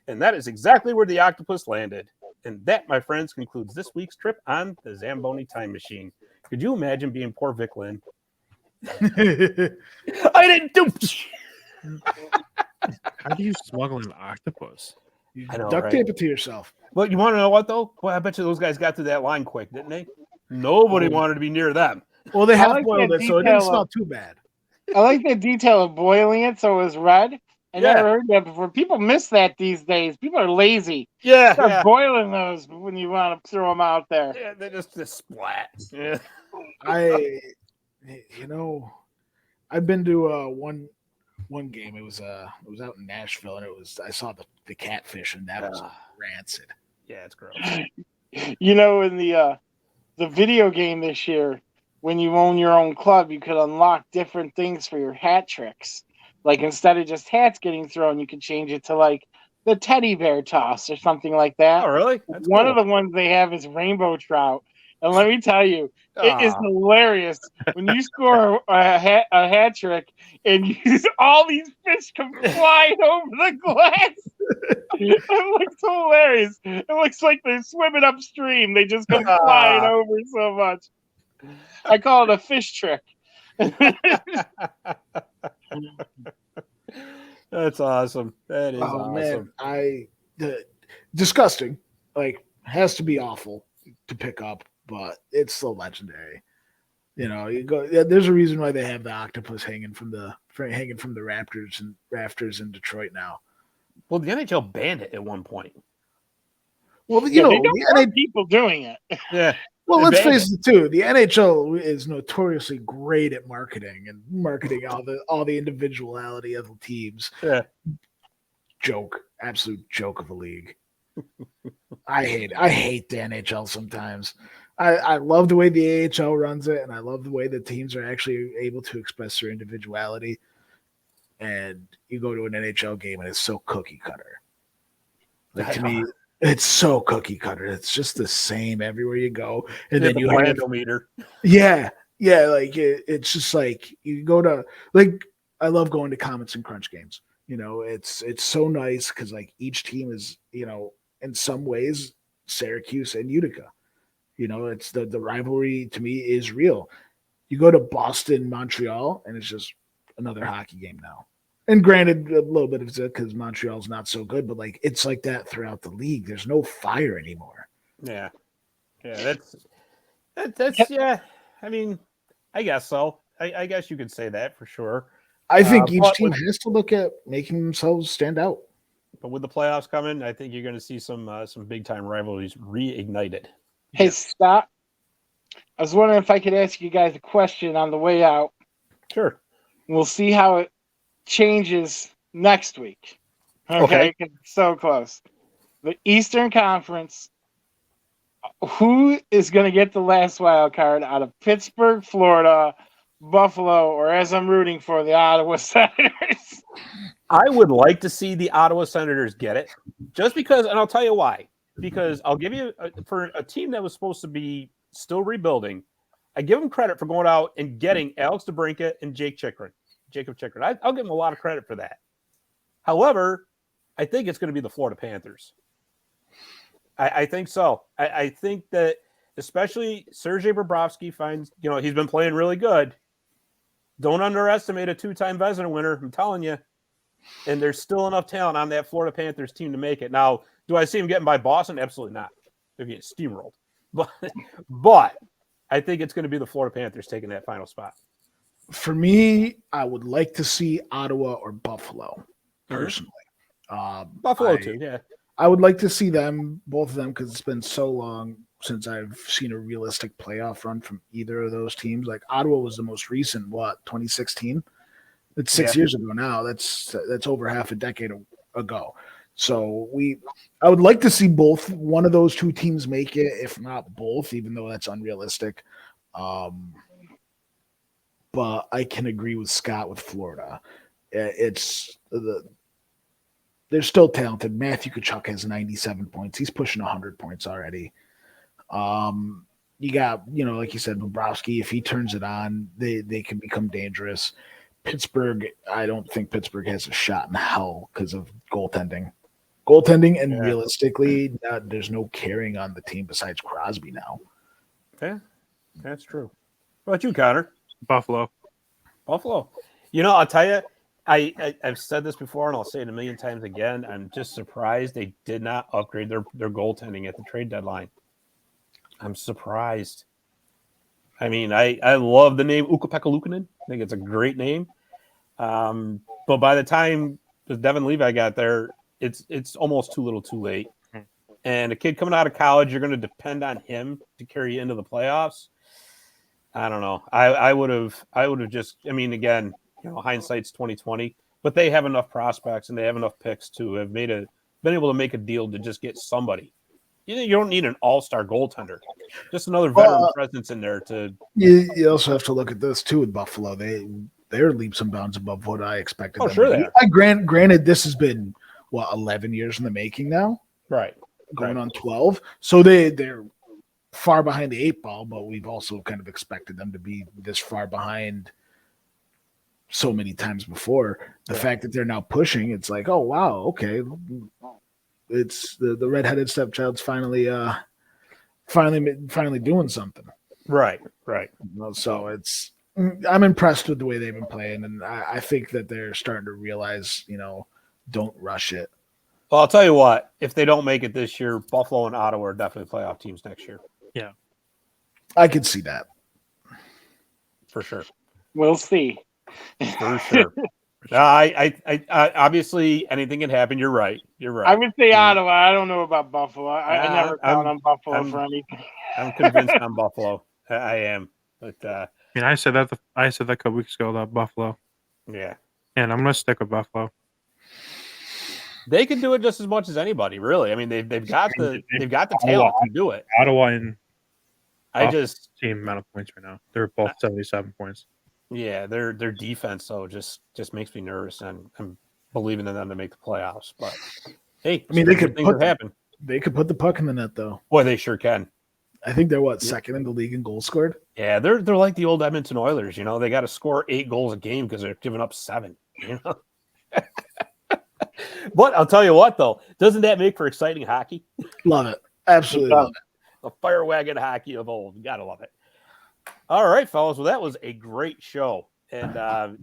And that is exactly where the octopus landed. And that, my friends, concludes this week's trip on the Zamboni Time Machine. Could you imagine being poor Vic Lynn? I didn't do. How do you smuggle an octopus? You I know, duct right? tape it to yourself. But you want to know what, though? Well, I bet you those guys got through that line quick, didn't they? Nobody wanted to be near them. Well, they I half like boiled that it, so it didn't detail smell of- too bad. I like the detail of boiling it so it was red. I Yeah. never heard that before. People miss that these days. People are lazy. Yeah, Start yeah. boiling those when you want to throw them out there. Yeah, they just splat. Yeah. I've been to one game. It was out in Nashville, and I saw the catfish, and that was rancid. Yeah, it's gross. You know, in the video game this year, when you own your own club, you could unlock different things for your hat tricks. Like instead of just hats getting thrown, you could change it to like the teddy bear toss or something like that. Oh, really? That's One cool. of the ones they have is rainbow trout. And let me tell you, it is hilarious when you score a hat trick and all these fish come flying over the glass. It looks hilarious. It looks like they're swimming upstream. They just come flying over so much. I call it a fish trick. That's awesome. That is Oh awesome. man, disgusting. Like, has to be awful to pick up, but it's so legendary. You know, you go. Yeah, there's a reason why they have the octopus hanging from the rafters in Detroit now. Well, the NHL banned it at one point. Well, They don't want people doing it. Yeah. Well, They let's banned face it too. The NHL is notoriously great at marketing all the individuality of the teams. Yeah. Absolute joke of a league. I hate the NHL sometimes. I love the way the AHL runs it, and I love the way the teams are actually able to express their individuality. And you go to an NHL game, and it's so cookie cutter. Like, to me, it's so cookie cutter. It's just the same everywhere you go. And then you have meter. Yeah. Like it's just like you go to, like, I love going to Comets and Crunch games. You know, it's so nice because like each team is, you know, in some ways Syracuse and Utica. You know, it's the rivalry to me is real. You go to Boston, Montreal, and it's just another hockey game now. And granted, a little bit of it because Montreal's not so good, but like it's like that throughout the league. There's no fire anymore. Yeah. That's yeah. I mean, I guess so. I guess you could say that for sure. I think each but team has to look at making themselves stand out. But with the playoffs coming, I think you're going to see some big time rivalries reignited. Hey, Scott, I was wondering if I could ask you guys a question on the way out. Sure. We'll see how it changes next week. Okay. 'Cause it's so close. The Eastern Conference. Who is going to get the last wild card out of Pittsburgh, Florida, Buffalo, or as I'm rooting for, the Ottawa Senators? I would like to see the Ottawa Senators get it, just because, and I'll tell you why. Because I'll give you for a team that was supposed to be still rebuilding, I give them credit for going out and getting Alex DeBrincat and Jacob Chychrun. I'll give them a lot of credit for that. However, I think it's going to be the Florida Panthers. I think so. I think that especially Sergei Bobrovsky finds, he's been playing really good. Don't underestimate a 2-time Vezina winner. I'm telling you. And there's still enough talent on that Florida Panthers team to make it. Now, do I see him getting by Boston? Absolutely not. They're getting steamrolled. But I think it's going to be the Florida Panthers taking that final spot. For me, I would like to see Ottawa or Buffalo, personally. Buffalo too, yeah. I would like to see them, both of them, because it's been so long since I've seen a realistic playoff run from either of those teams. Like Ottawa was the most recent, 2016? It's 6 years ago now. That's over half a decade ago. So I would like to see one of those two teams make it, if not both, even though that's unrealistic. But I can agree with Scott with Florida. They're still talented. Matthew Tkachuk has 97 points. He's pushing 100 points already. You got, like you said, Bobrovsky. If he turns it on, they can become dangerous. Pittsburgh, I don't think Pittsburgh has a shot in hell because of goaltending. And realistically, there's no carrying on the team besides Crosby now. Yeah, that's true. What about you, Connor? Buffalo. I'll tell you, I've said this before, and I'll say it a million times again. I'm just surprised they did not upgrade their goaltending at the trade deadline. I'm surprised. I mean, I love the name Ukko-Pekka Luukkonen. I think it's a great name. But by the time Devin Levi got there, it's almost too little too late. And a kid coming out of college, you're going to depend on him to carry you into the playoffs. I don't know. I would have just, again, hindsight's 2020, but they have enough prospects and they have enough picks to have been able to make a deal to just get somebody. You don't need an all-star goaltender. Just another veteran presence in there to. You also have to look at this too with Buffalo. They're leaps and bounds above what I expected. Oh, sure they are. Granted, this has been 11 years in the making now. Right. Going on 12. So they're far behind the 8 ball, but we've also kind of expected them to be this far behind so many times before. The fact that they're now pushing, it's like, oh wow, okay. It's the redheaded stepchild's finally doing something. Right. So I'm impressed with the way they've been playing, and I think that they're starting to realize, don't rush it. Well, I'll tell you what, if they don't make it this year, Buffalo and Ottawa are definitely playoff teams next year. Yeah. I could see that. For sure. We'll see. For sure. I obviously anything can happen. You're right. I would say Ottawa. I don't know about Buffalo. I never count on Buffalo for anything. I'm convinced on Buffalo. I am. But I said that a couple weeks ago about Buffalo. Yeah. And I'm gonna stick with Buffalo. They can do it just as much as anybody, really. I mean, they've got the talent to do it. Ottawa and same amount of points right now. They're both 77 points. Yeah, their defense though just makes me nervous, and I'm believing in them to make the playoffs. But hey, they could happen. They could put the puck in the net though. Boy, they sure can. I think they're second in the league in goals scored. Yeah, they're like the old Edmonton Oilers. They got to score 8 goals a game because they're giving up 7. But I'll tell you what, though, doesn't that make for exciting hockey? Love it. Absolutely love it. The fire wagon hockey of old. You got to love it. All right, fellas. Well, that was a great show. And,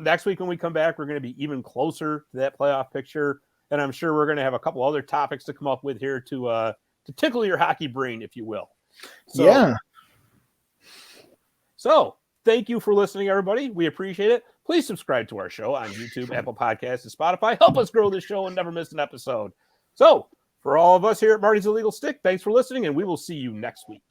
next week when we come back, we're going to be even closer to that playoff picture. And I'm sure we're going to have a couple other topics to come up with here to tickle your hockey brain, if you will. So thank you for listening, everybody. We appreciate it. Please subscribe to our show on YouTube, Apple Podcasts, and Spotify. Help us grow this show and never miss an episode. So, for all of us here at Marty's Illegal Stick, thanks for listening, and we will see you next week.